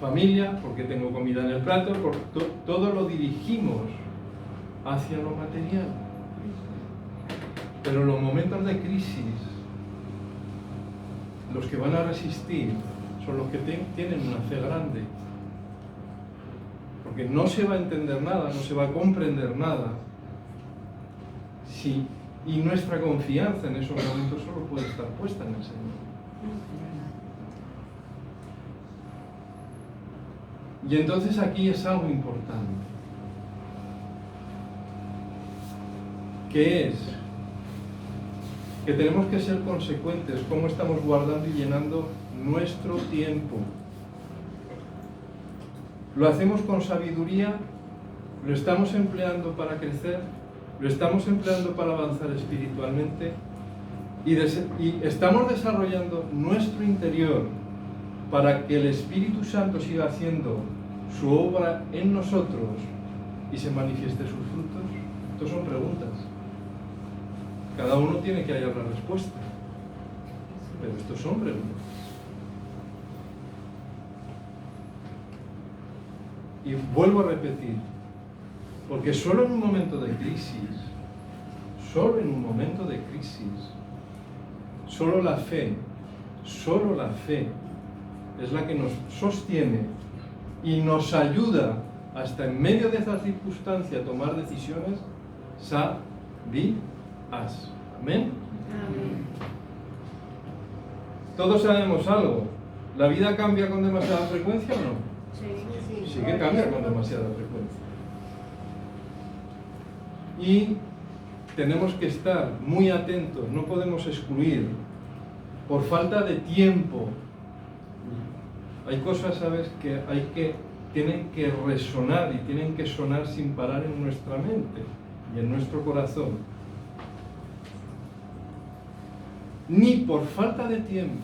familia, porque tengo comida en el plato, porque todo lo dirigimos hacia lo material. Pero en los momentos de crisis, los que van a resistir son los que tienen una fe grande. Porque no se va a entender nada, no se va a comprender nada. Sí, y nuestra confianza en esos momentos solo puede estar puesta en el Señor. Y entonces aquí es algo importante, que es que tenemos que ser consecuentes cómo estamos guardando y llenando nuestro tiempo. ¿Lo hacemos con sabiduría? ¿Lo estamos empleando para crecer? ¿Lo estamos empleando para avanzar espiritualmente? ¿Y estamos desarrollando nuestro interior para que el Espíritu Santo siga haciendo su obra en nosotros y se manifieste sus frutos? Estas son preguntas. Cada uno tiene que hallar la respuesta. Pero estos son preguntas. Y vuelvo a repetir, porque solo en un momento de crisis, solo la fe es la que nos sostiene y nos ayuda hasta en medio de esa circunstancia a tomar decisiones sabias. Amén. Amén. Todos sabemos algo. ¿La vida cambia con demasiada frecuencia o no? Sí. Sí que cambia con demasiada frecuencia. Y tenemos que estar muy atentos, no podemos excluir por falta de tiempo. Hay cosas, ¿sabes?, que tienen que resonar y tienen que sonar sin parar en nuestra mente y en nuestro corazón. Ni por falta de tiempo,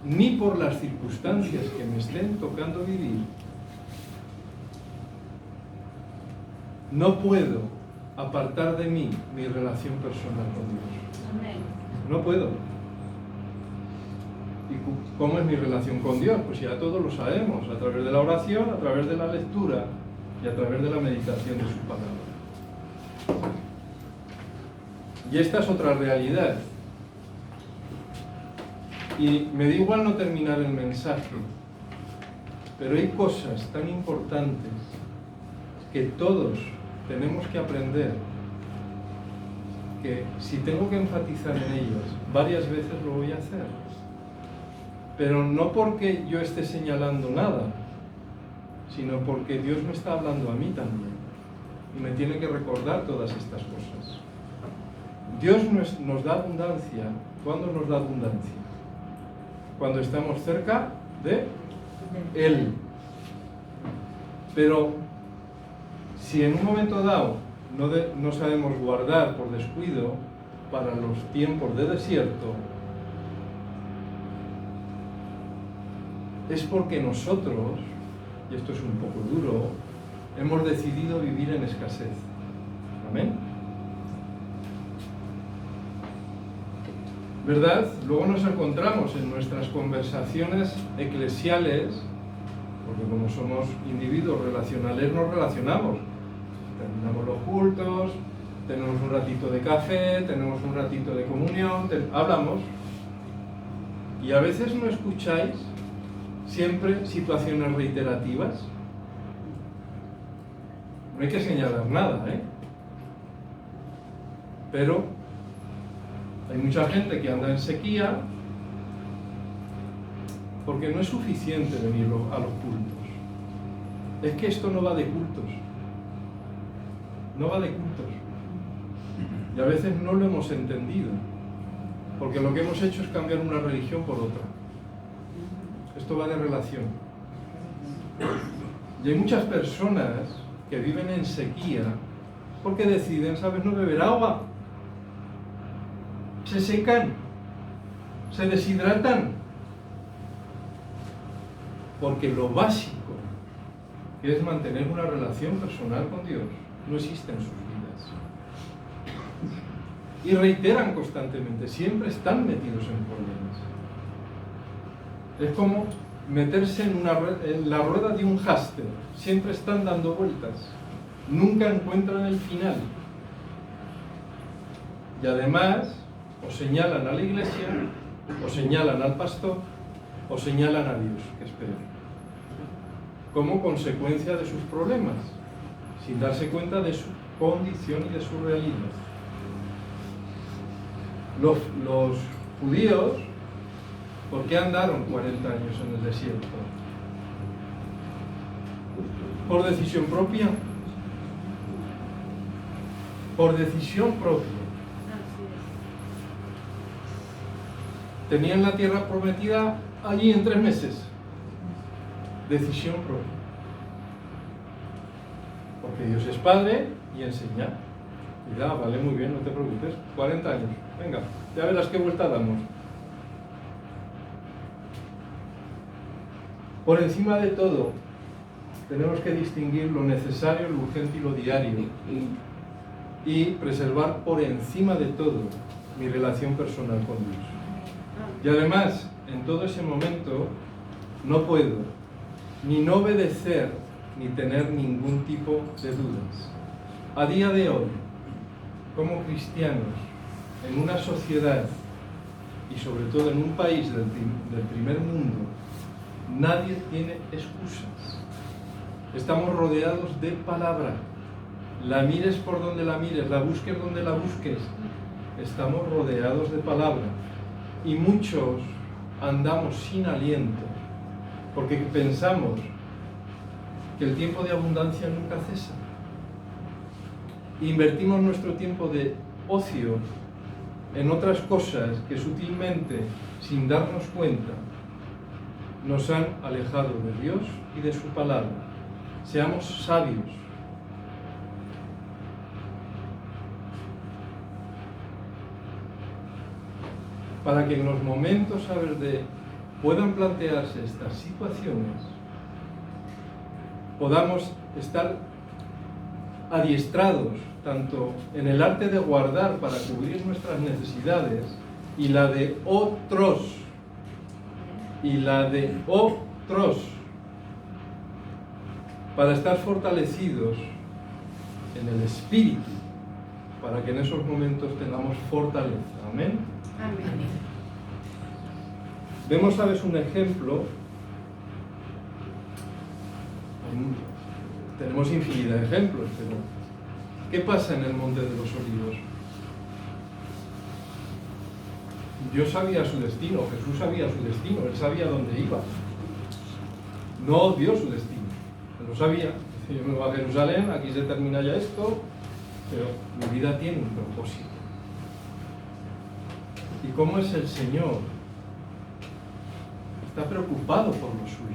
ni por las circunstancias que me estén tocando vivir, no puedo apartar de mí mi relación personal con Dios. Amén. No puedo. ¿Y cómo es mi relación con Dios? Pues ya todos lo sabemos, a través de la oración, a través de la lectura y a través de la meditación de su palabra. Y esta es otra realidad. Y me da igual no terminar el mensaje, pero hay cosas tan importantes que todos tenemos que aprender, que si tengo que enfatizar en ellas, varias veces lo voy a hacer. Pero no porque yo esté señalando nada, sino porque Dios me está hablando a mí también y me tiene que recordar todas estas cosas. Dios nos da abundancia. ¿Cuándo nos da abundancia? Cuando estamos cerca de Él. Pero si en un momento dado no sabemos guardar por descuido para los tiempos de desierto, es porque nosotros, y esto es un poco duro, hemos decidido vivir en escasez. ¿Amén? ¿Verdad? Luego nos encontramos en nuestras conversaciones eclesiales, porque como somos individuos relacionales nos relacionamos. Terminamos los cultos, tenemos un ratito de café, tenemos un ratito de comunión, hablamos. Y a veces no escucháis siempre situaciones reiterativas. No hay que señalar nada, ¿eh? Pero hay mucha gente que anda en sequía porque no es suficiente venir a los cultos. Es que esto no va de cultos. No va de cultos. Y a veces no lo hemos entendido, porque lo que hemos hecho es cambiar una religión por otra. Esto va de relación. Y hay muchas personas que viven en sequía porque deciden, ¿sabes?, no beber agua. Se secan, se deshidratan, porque lo básico, que es mantener una relación personal con Dios, no existe en sus vidas. Y reiteran constantemente, siempre están metidos en problemas. Es como meterse en la rueda de un hámster, siempre están dando vueltas, nunca encuentran el final. Y además, o señalan a la iglesia, o señalan al pastor, o señalan a Dios, que es peor, como consecuencia de sus problemas, sin darse cuenta de su condición y de su realidad. Los judíos, ¿por qué andaron 40 años en el desierto? ¿Por decisión propia? Por decisión propia. Tenían la tierra prometida allí en 3 meses. Decisión propia. Porque Dios es Padre y enseña. Y da, vale, muy bien, no te preocupes. 40 años. Venga, ya verás qué vuelta damos. Por encima de todo, tenemos que distinguir lo necesario, lo urgente y lo diario. Y preservar por encima de todo mi relación personal con Dios. Y además, en todo ese momento, no puedo ni no obedecer ni tener ningún tipo de dudas. A día de hoy, como cristianos, en una sociedad y sobre todo en un país del primer mundo, nadie tiene excusas. Estamos rodeados de palabra. La mires por donde la mires, la busques donde la busques. estamos rodeados de palabra y muchos andamos sin aliento porque pensamos que el tiempo de abundancia nunca cesa. Invertimos nuestro tiempo de ocio en otras cosas que sutilmente, sin darnos cuenta, nos han alejado de Dios y de su palabra. Seamos sabios. Para que en los momentos, puedan plantearse estas situaciones, podamos estar adiestrados tanto en el arte de guardar para cubrir nuestras necesidades y la de otros, para estar fortalecidos en el espíritu, para que en esos momentos tengamos fortaleza. Amén. Amén. Vemos, ¿sabes? Un ejemplo. Tenemos infinidad de ejemplos, pero ¿qué pasa en el Monte de los Olivos? Dios sabía su destino, Jesús sabía su destino, Él sabía dónde iba. No dio su destino, Él lo sabía. Yo me voy a Jerusalén, aquí se termina ya esto, pero mi vida tiene un propósito. ¿Y cómo es el Señor? Está preocupado por los suyos.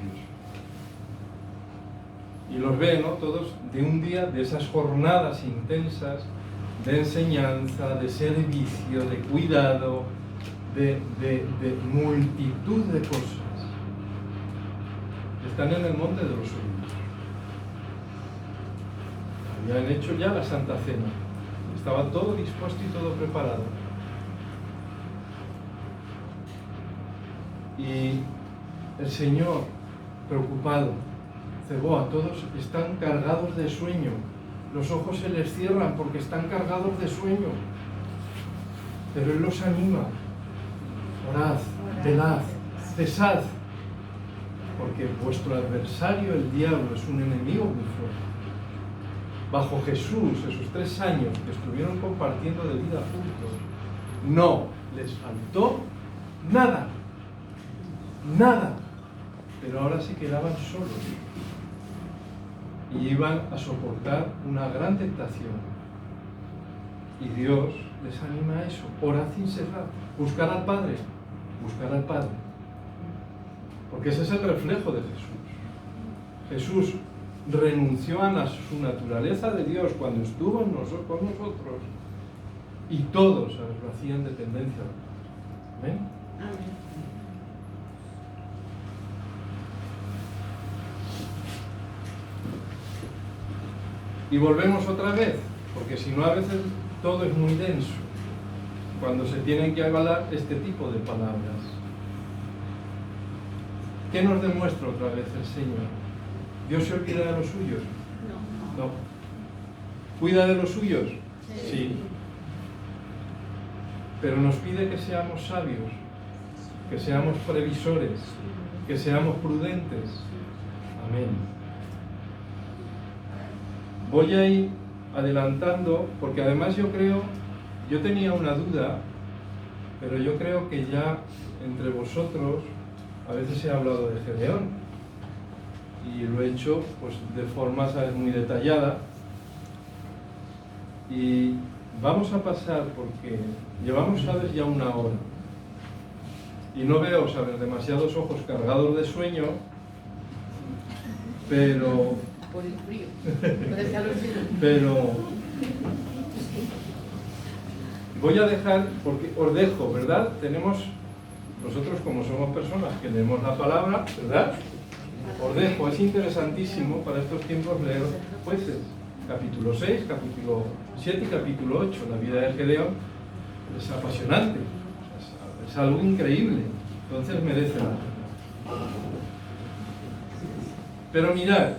Y los ve, ¿no? Todos de un día, de esas jornadas intensas de enseñanza, de servicio, de cuidado, de multitud de cosas. Están en el Monte de los Olivos. Habían hecho ya la Santa Cena. Estaba todo dispuesto y todo preparado. Y el Señor, preocupado, a todos están cargados de sueño, los ojos se les cierran porque están cargados de sueño, pero Él los anima: orad, velad, cesad, porque vuestro adversario, el diablo, es un enemigo muy fuerte. Bajo Jesús, esos 3 años que estuvieron compartiendo de vida juntos, no les faltó nada, pero ahora se quedaban solos. Y iban a soportar una gran tentación. Y Dios les anima a eso: orad sin cesar, buscar al Padre. Porque ese es el reflejo de Jesús. Jesús renunció a su naturaleza de Dios cuando estuvo con nosotros, y todos lo hacían de tendencia. ¿Amén? Amén. Y volvemos otra vez, porque si no, a veces todo es muy denso cuando se tienen que avalar este tipo de palabras. ¿Qué nos demuestra otra vez el Señor? ¿Dios se olvida de los suyos? No. ¿Cuida de los suyos? Sí. Pero nos pide que seamos sabios, que seamos previsores, que seamos prudentes. Amén. Voy a ir adelantando, porque además yo tenía una duda, pero yo creo que ya entre vosotros a veces he hablado de Gedeón, y lo he hecho pues de forma, ¿sabes?, muy detallada, y vamos a pasar, porque llevamos, ¿sabes?, ya 1 hora, y no veo, ¿sabes?, demasiados ojos cargados de sueño, pero por el frío. Pero voy a dejar, porque os dejo, ¿verdad? Nosotros, como somos personas que leemos la palabra, ¿verdad? Os dejo, es interesantísimo para estos tiempos leer Jueces, capítulo 6, capítulo 7 y capítulo 8. La vida de Gedeón es apasionante, es algo increíble, entonces merece la pena. Pero mirad,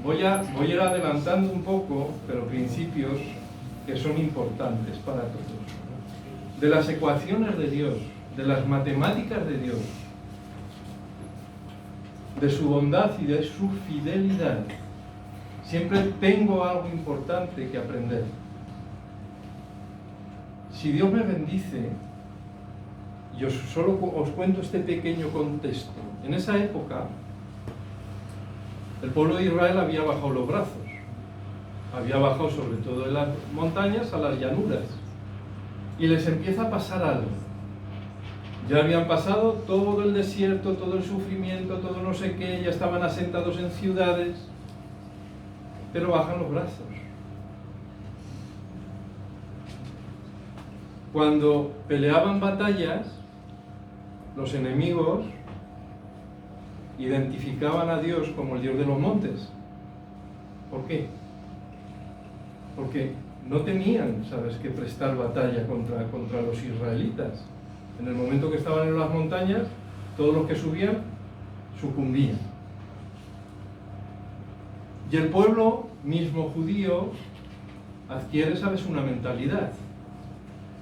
voy a ir adelantando un poco, pero principios que son importantes para todos. De las ecuaciones de Dios, de las matemáticas de Dios, de su bondad y de su fidelidad, siempre tengo algo importante que aprender. si Dios me bendice, y solo os cuento este pequeño contexto. En esa época, el pueblo de Israel había bajado los brazos. Había bajado sobre todo de las montañas a las llanuras. Y les empieza a pasar algo. Ya habían pasado todo el desierto, todo el sufrimiento, todo no sé qué, ya estaban asentados en ciudades, pero bajan los brazos. Cuando peleaban batallas, los enemigos identificaban a Dios como el Dios de los montes. ¿Por qué? Porque no tenían, ¿sabes?, que prestar batalla contra los israelitas. En el momento que estaban en las montañas, todos los que subían sucumbían. Y el pueblo mismo judío adquiere, ¿sabes?, una mentalidad.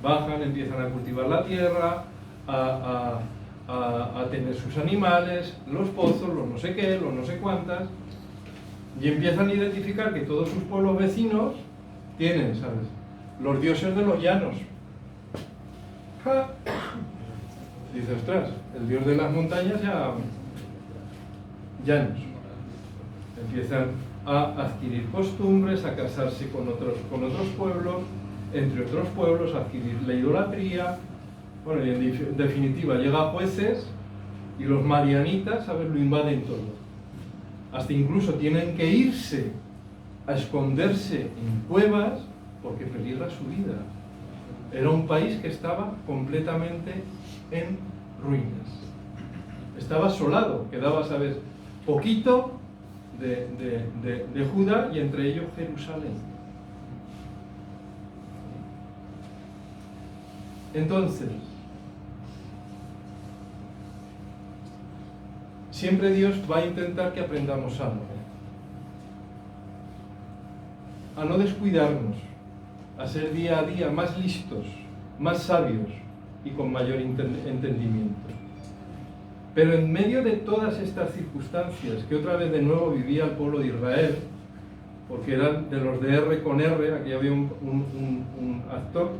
Bajan, empiezan a cultivar la tierra, a tener sus animales, los pozos, los no sé qué, los no sé cuántas, y empiezan a identificar que todos sus pueblos vecinos tienen, ¿sabes?, los dioses de los llanos. ¡Ja! Dice, ostras, el dios de las montañas ya llanos. Empiezan a adquirir costumbres, a casarse con otros pueblos, entre otros pueblos, a adquirir la idolatría. Bueno, y en definitiva, llega a jueces y los marianitas, ¿sabes?, lo invaden todo. Hasta incluso tienen que irse a esconderse en cuevas porque peligra su vida. Era un país que estaba completamente en ruinas. Estaba asolado, quedaba, ¿sabes?, poquito de Judá y entre ellos Jerusalén. Entonces, siempre Dios va a intentar que aprendamos algo. A no descuidarnos, a ser día a día más listos, más sabios y con mayor entendimiento. Pero en medio de todas estas circunstancias que otra vez de nuevo vivía el pueblo de Israel, porque eran de los de R con R, aquí había un actor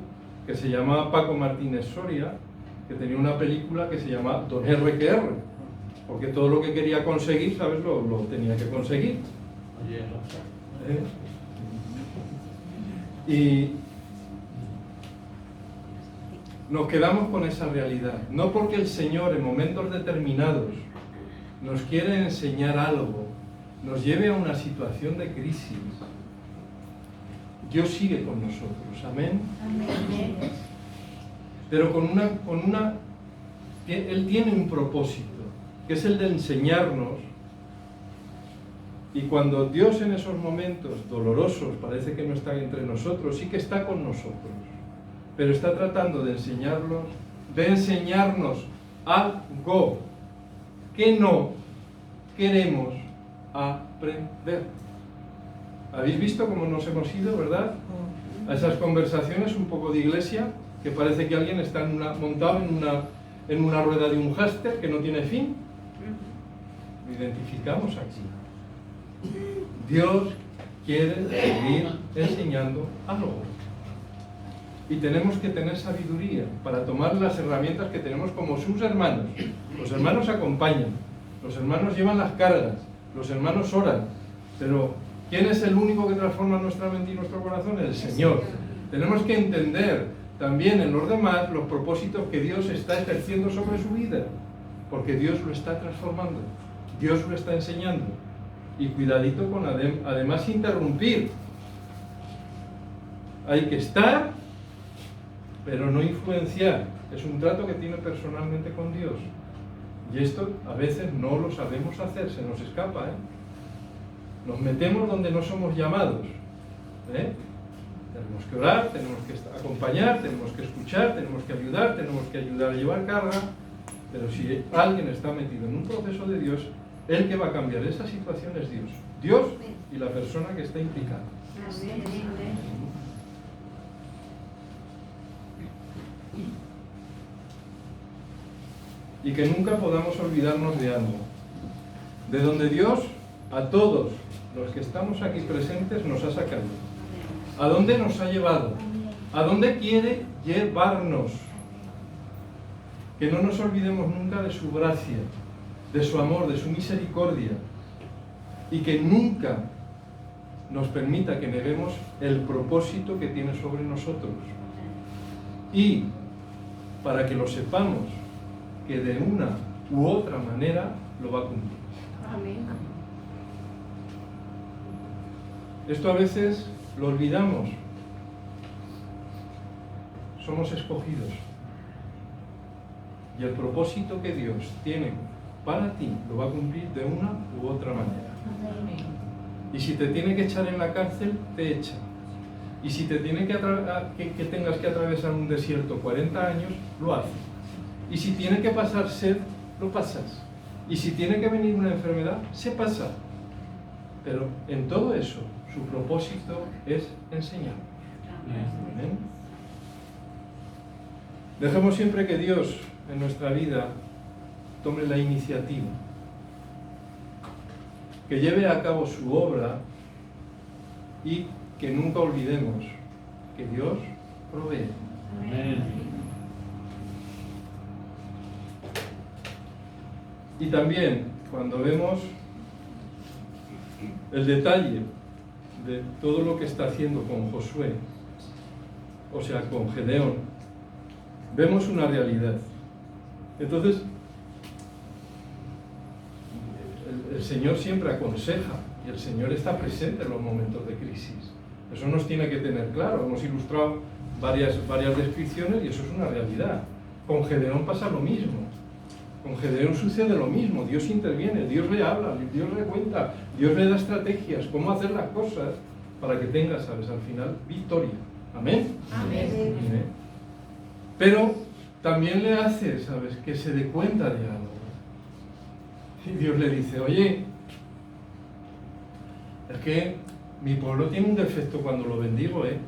que se llamaba Paco Martínez Soria, que tenía una película que se llamaba Don R que R, porque todo lo que quería conseguir, ¿sabes?, lo tenía que conseguir. Y nos quedamos con esa realidad, no porque el Señor en momentos determinados nos quiere enseñar algo, nos lleve a una situación de crisis. Dios sigue con nosotros, amén. Amén. Pero Él tiene un propósito, que es el de enseñarnos. Y cuando Dios en esos momentos dolorosos parece que no está entre nosotros, sí que está con nosotros, pero está tratando de enseñarnos algo que no queremos aprender. ¿Habéis visto cómo nos hemos ido, verdad? A esas conversaciones un poco de iglesia, que parece que alguien está montado en una rueda de un hámster que no tiene fin. Lo identificamos aquí. Dios quiere seguir enseñando algo. Y tenemos que tener sabiduría para tomar las herramientas que tenemos como sus hermanos. Los hermanos acompañan, los hermanos llevan las cargas, los hermanos oran, pero ¿quién es el único que transforma nuestra mente y nuestro corazón? El Señor. Tenemos que entender también en los demás los propósitos que Dios está ejerciendo sobre su vida, porque Dios lo está transformando, Dios lo está enseñando. Y cuidadito con además interrumpir. Hay que estar, pero no influenciar. Es un trato que tiene personalmente con Dios. Y esto a veces no lo sabemos hacer, se nos escapa, Nos metemos donde no somos llamados. Tenemos que orar, tenemos que acompañar, tenemos que escuchar, tenemos que ayudar a llevar carga. Pero si alguien está metido en un proceso de Dios, el que va a cambiar esa situación es Dios. Dios y la persona que está implicada. Y que nunca podamos olvidarnos de algo. De donde Dios a todos los que estamos aquí presentes nos ha sacado. ¿A dónde nos ha llevado? ¿A dónde quiere llevarnos? Que no nos olvidemos nunca de su gracia, de su amor, de su misericordia, y que nunca nos permita que neguemos el propósito que tiene sobre nosotros. Y para que lo sepamos, que de una u otra manera lo va a cumplir. Amén. Esto a veces lo olvidamos. Somos escogidos. Y el propósito que Dios tiene para ti lo va a cumplir de una u otra manera. Y si te tiene que echar en la cárcel, te echa. Y si te tiene que tengas que atravesar un desierto 40 años, lo hace. Y si tiene que pasar sed, lo pasas. Y si tiene que venir una enfermedad, se pasa. Pero en todo eso, su propósito es enseñar. ¿Amén? Dejemos siempre que Dios en nuestra vida tome la iniciativa, que lleve a cabo su obra y que nunca olvidemos que Dios provee. Amén. Y también cuando vemos el detalle de todo lo que está haciendo con Josué, o sea, con Gedeón, vemos una realidad. Entonces, el Señor siempre aconseja y el Señor está presente en los momentos de crisis. Eso nos tiene que tener claro. Hemos ilustrado varias descripciones y eso es una realidad. Con Gedeón pasa lo mismo. Con Gedeón sucede lo mismo. Dios interviene, Dios le habla, Dios le cuenta, Dios le da estrategias, cómo hacer las cosas para que tenga, ¿sabes?, al final, victoria. ¿Amén? Amén. Amén. Pero también le hace, ¿sabes?, que se dé cuenta de algo. Y Dios le dice, oye, es que mi pueblo tiene un defecto cuando lo bendigo, ¿eh?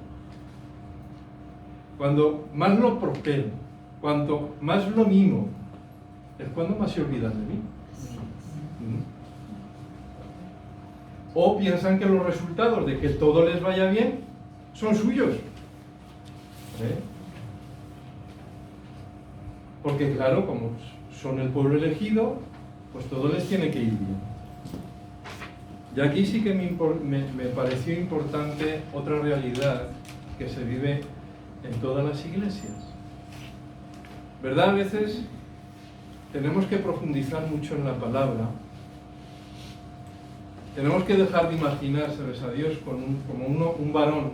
Cuando más lo prospero, cuanto más lo mimo, es cuando más se olvidan de mí. O piensan que los resultados de que todo les vaya bien son suyos. Porque claro, como son el pueblo elegido, pues todo les tiene que ir bien. Y aquí sí que me pareció importante otra realidad que se vive en todas las iglesias. ¿Verdad? A veces tenemos que profundizar mucho en la palabra. Tenemos que dejar de imaginar, ¿sabes?, a Dios como un varón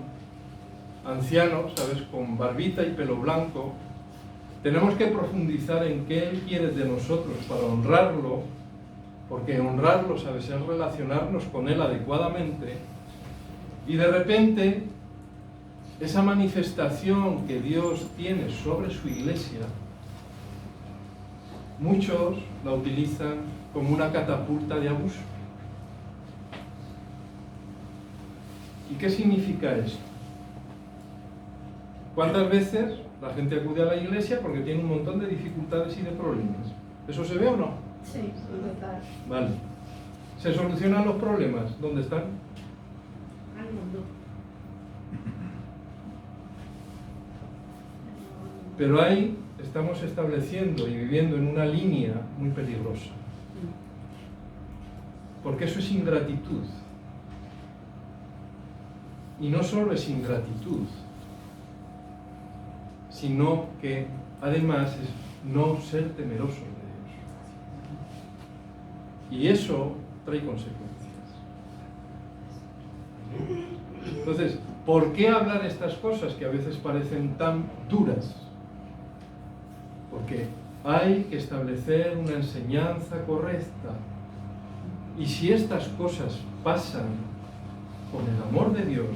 anciano, ¿sabes?, con barbita y pelo blanco. Tenemos que profundizar en qué Él quiere de nosotros para honrarlo, porque honrarlo, ¿sabes?, es relacionarnos con Él adecuadamente. Y de repente, esa manifestación que Dios tiene sobre su iglesia, muchos la utilizan como una catapulta de abuso. ¿Y qué significa esto? ¿Cuántas veces la gente acude a la iglesia porque tiene un montón de dificultades y de problemas? ¿Eso se ve o no? Sí, total. Vale. ¿Se solucionan los problemas? ¿Dónde están? Al mundo. Pero ahí estamos estableciendo y viviendo en una línea muy peligrosa. Porque eso es ingratitud. Y no solo es ingratitud, sino que además es no ser temeroso de Dios. Y eso trae consecuencias. Entonces, ¿por qué hablar estas cosas que a veces parecen tan duras? Porque hay que establecer una enseñanza correcta. Y si estas cosas pasan con el amor de Dios,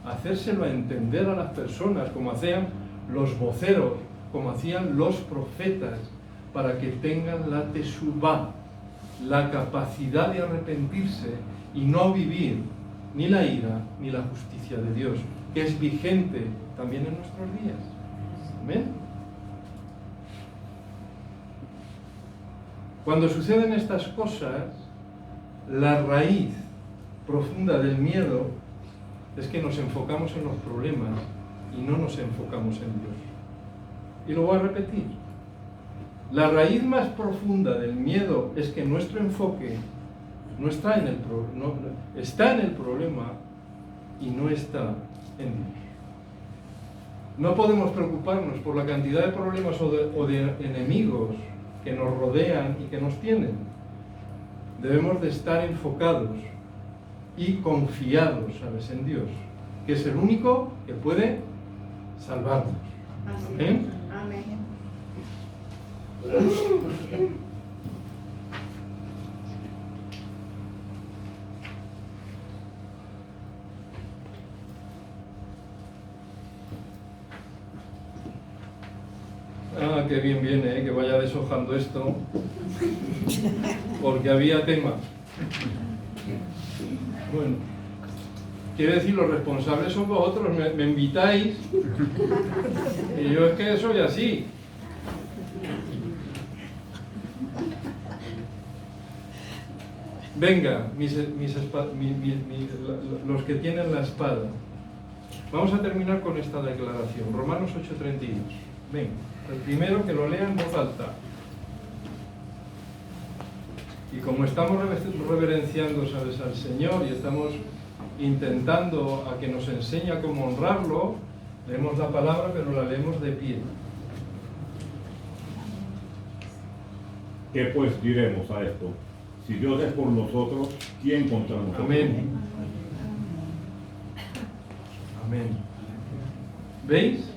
hacérselo a entender a las personas, como hacían los voceros, como hacían los profetas, para que tengan la teshuva, la capacidad de arrepentirse y no vivir ni la ira ni la justicia de Dios, que es vigente también en nuestros días. ¿Amén? Cuando suceden estas cosas, la raíz profunda del miedo es que nos enfocamos en los problemas y no nos enfocamos en Dios. Y lo voy a repetir. La raíz más profunda del miedo es que nuestro enfoque no está en está en el problema y no está en Dios. No podemos preocuparnos por la cantidad de problemas o de enemigos que nos rodean y que nos tienen. Debemos de estar enfocados y confiados, ¿sabes?, en Dios, que es el único que puede salvarnos. Amén. ¿Amén? Amén. Ah, qué bien viene, que vaya deshojando esto, porque había tema. Bueno, quiero decir, los responsables son vosotros, me invitáis, y yo es que soy así. Venga, los que tienen la espada. Vamos a terminar con esta declaración, Romanos 8:32. Venga, el primero que lo lea en voz alta. Y como estamos reverenciando, ¿sabes?, al Señor, y estamos intentando a que nos enseñe a cómo honrarlo, leemos la palabra, pero la leemos de pie. ¿Qué pues diremos a esto? Si Dios es por nosotros, ¿quién contra nosotros? Amén. Amén. ¿Veis?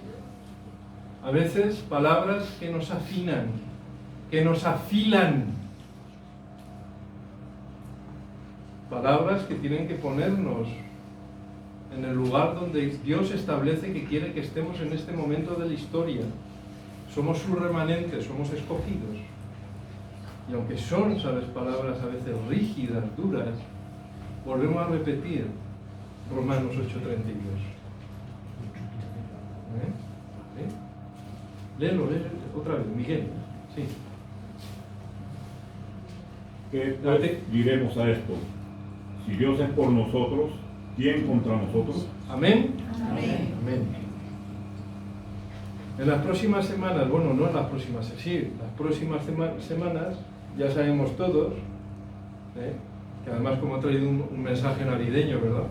A veces palabras que nos afinan, que nos afilan. Palabras que tienen que ponernos en el lugar donde Dios establece que quiere que estemos en este momento de la historia. Somos sus remanentes, somos escogidos. Y aunque son, ¿sabes?, palabras a veces rígidas, duras, volvemos a repetir Romanos 8:32. Léelo otra vez, Miguel. Sí. ¿Qué pues diremos a esto? Si Dios es por nosotros, ¿quién contra nosotros? Amén. Amén. Amén. En las próximas semanas, bueno, no en las próximas, sí, las próximas semanas, ya sabemos todos, que además como he traído un mensaje navideño, ¿verdad?,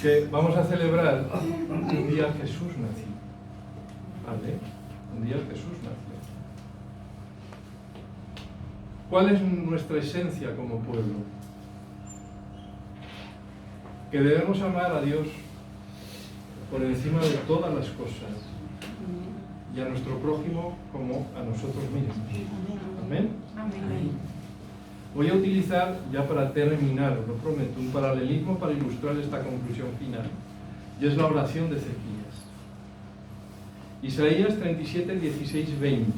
que vamos a celebrar un día Jesús nació. ¿Vale? Un día Jesús nació. ¿Cuál es nuestra esencia como pueblo? Que debemos amar a Dios por encima de todas las cosas y a nuestro prójimo como a nosotros mismos. Amén. Amén. Voy a utilizar, ya para terminar, os lo prometo, un paralelismo para ilustrar esta conclusión final, y es la oración de Ezequías. Isaías 37, 16, 20.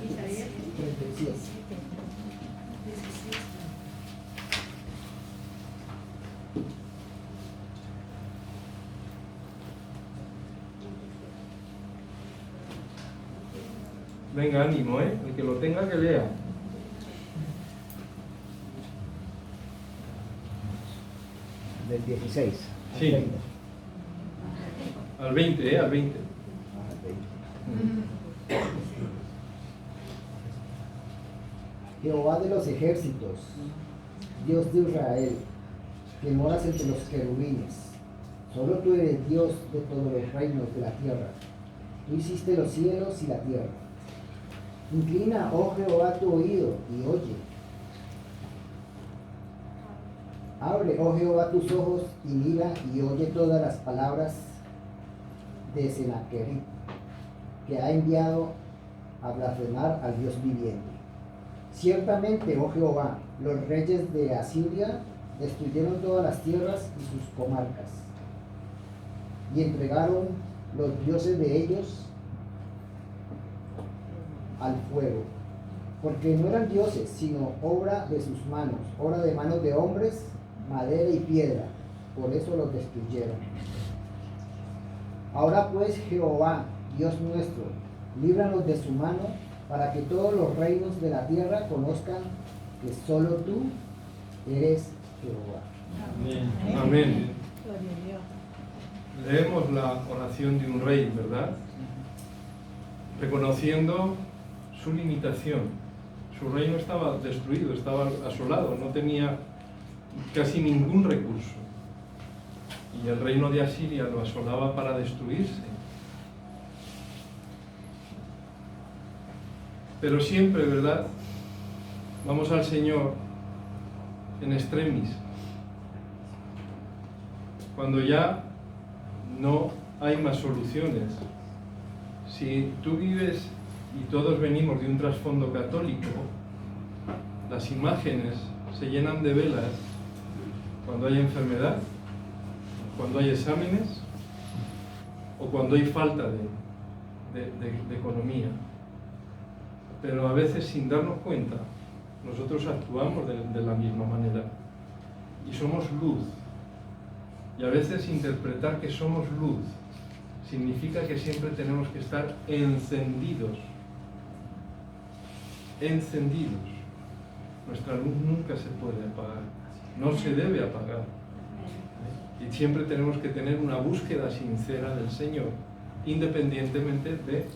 Isaías 36. Venga, ánimo, el que lo tenga que lea. Del 16 al Sí. 30. Al 20, al 20. Ah, al 20. Jehová de los ejércitos, Dios de Israel, que moras entre los querubines, solo tú eres Dios de todos los reinos de la tierra. Tú hiciste los cielos y la tierra. Inclina, oh Jehová, tu oído y oye. Abre, oh Jehová, tus ojos y mira y oye todas las palabras de Sennacherib, que ha enviado a blasfemar al Dios viviente. Ciertamente, oh Jehová, los reyes de Asiria destruyeron todas las tierras y sus comarcas, y entregaron los dioses de ellos al fuego, porque no eran dioses, sino obra de sus manos, obra de manos de hombres, madera y piedra, por eso los destruyeron. Ahora pues, Jehová, Dios nuestro, líbranos de su mano, para que todos los reinos de la tierra conozcan que solo tú eres Jehová. Amén. Gloria a Dios. Leemos la oración de un rey, ¿verdad? Reconociendo su limitación. Su reino estaba destruido, estaba asolado, no tenía casi ningún recurso. Y el reino de Asiria lo asolaba para destruirse. Pero siempre, ¿verdad? Vamos al Señor en extremis. Cuando ya no hay más soluciones. Si tú vives y todos venimos de un trasfondo católico, las imágenes se llenan de velas cuando hay enfermedad, cuando hay exámenes o cuando hay falta de economía. Pero a veces, sin darnos cuenta, nosotros actuamos de la misma manera y somos luz. Y a veces interpretar que somos luz significa que siempre tenemos que estar encendidos. Encendidos. Nuestra luz nunca se puede apagar, no se debe apagar. Y siempre tenemos que tener una búsqueda sincera del Señor, independientemente de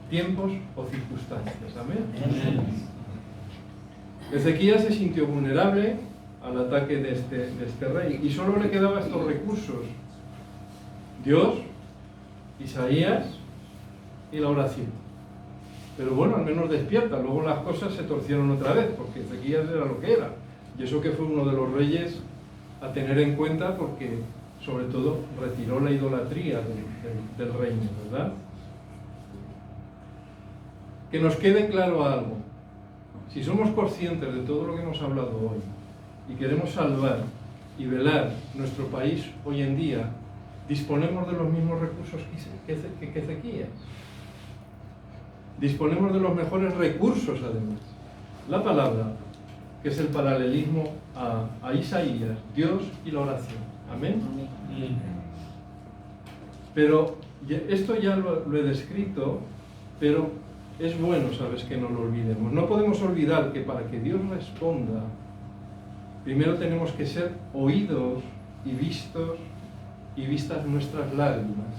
tiempos o circunstancias. Amén. Ezequías se sintió vulnerable al ataque de este rey y solo le quedaban estos recursos: Dios, Isaías y la oración. Pero bueno, al menos despierta. Luego las cosas se torcieron otra vez, porque Ezequías era lo que era, y eso que fue uno de los reyes a tener en cuenta, porque sobre todo retiró la idolatría del reino, ¿verdad? Que nos quede claro algo: si somos conscientes de todo lo que hemos hablado hoy y queremos salvar y velar nuestro país hoy en día, disponemos de los mismos recursos que Ezequías. Disponemos de los mejores recursos, además. La palabra, que es el paralelismo a Isaías, Dios y la oración. Amén. Pero esto ya lo he descrito, pero es bueno, sabes, que no lo olvidemos. No podemos olvidar que para que Dios responda, primero tenemos que ser oídos y vistas nuestras lágrimas.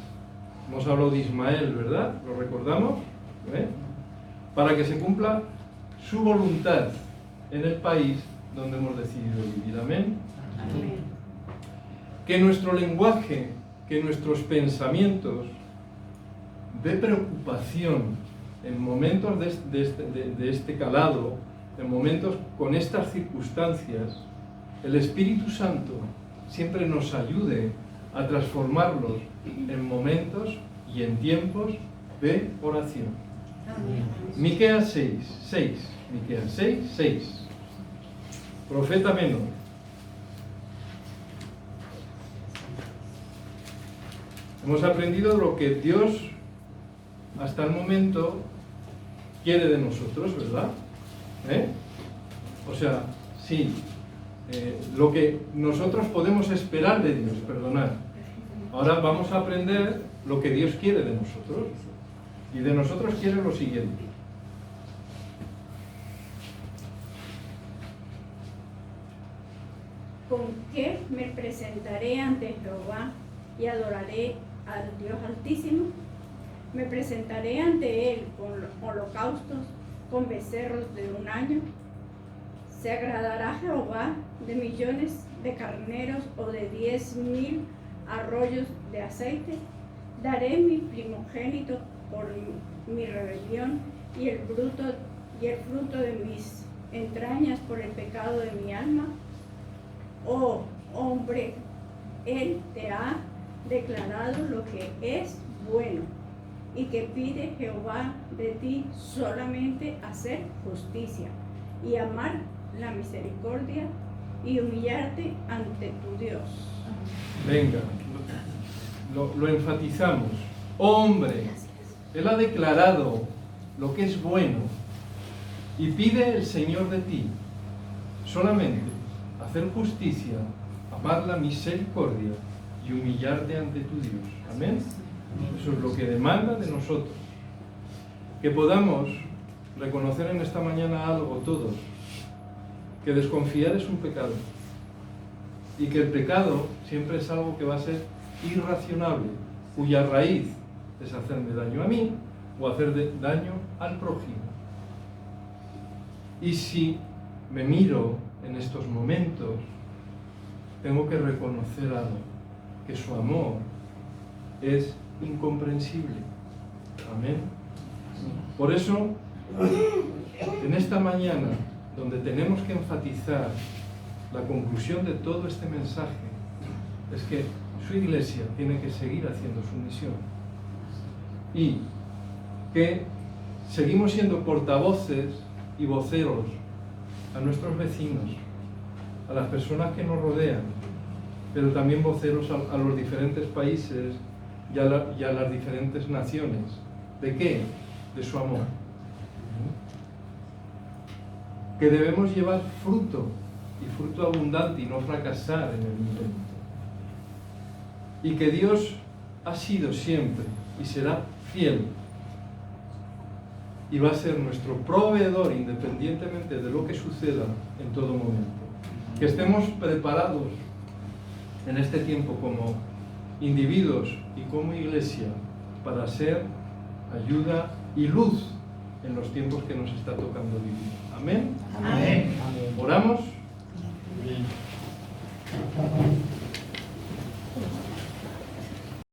Hemos hablado de Ismael, ¿verdad? ¿Lo recordamos? Para que se cumpla su voluntad en el país donde hemos decidido vivir. Amén. Amén. Que nuestro lenguaje, que nuestros pensamientos de preocupación en momentos de este calado, en momentos con estas circunstancias, el Espíritu Santo siempre nos ayude a transformarlos en momentos y en tiempos de oración. Miqueas 6. Miqueas 6. Profeta menor. Hemos aprendido lo que Dios hasta el momento quiere de nosotros, ¿verdad? O sea, sí, lo que nosotros podemos esperar de Dios, perdonad. Ahora vamos a aprender lo que Dios quiere de nosotros. Y de nosotros quiere lo siguiente: ¿Con qué me presentaré ante Jehová y adoraré al Dios Altísimo? Me presentaré ante Él con holocaustos, con becerros de un año. ¿Se agradará Jehová de millones de carneros o de 10,000 arroyos de aceite? Daré mi primogénito por mi rebelión y el fruto de mis entrañas por el pecado de mi alma. Oh hombre, Él te ha declarado lo que es bueno, y que pide Jehová de ti solamente hacer justicia y amar la misericordia y humillarte ante tu Dios. Venga, lo enfatizamos. Hombre, Él ha declarado lo que es bueno y pide el Señor de ti solamente hacer justicia, amar la misericordia y humillarte ante tu Dios. Amén. Eso es lo que demanda de nosotros. Que podamos reconocer en esta mañana algo todos: que desconfiar es un pecado. y que el pecado siempre es algo que va a ser irracionable, cuya raíz es hacerme daño a mí o hacer daño al prójimo. Y si me miro en estos momentos, tengo que reconocer algo, que su amor es incomprensible. Amén. Por eso, en esta mañana, donde tenemos que enfatizar la conclusión de todo este mensaje, es que su iglesia tiene que seguir haciendo su misión y que seguimos siendo portavoces y voceros a nuestros vecinos, a las personas que nos rodean, pero también voceros a los diferentes países y a las diferentes naciones. ¿De qué? De su amor. Que debemos llevar fruto, y fruto abundante, y no fracasar en el intento. Y que Dios ha sido siempre y será fiel. Y va a ser nuestro proveedor independientemente de lo que suceda en todo momento. Que estemos preparados en este tiempo como individuos y como iglesia para ser ayuda y luz en los tiempos que nos está tocando vivir. Amén. Amén.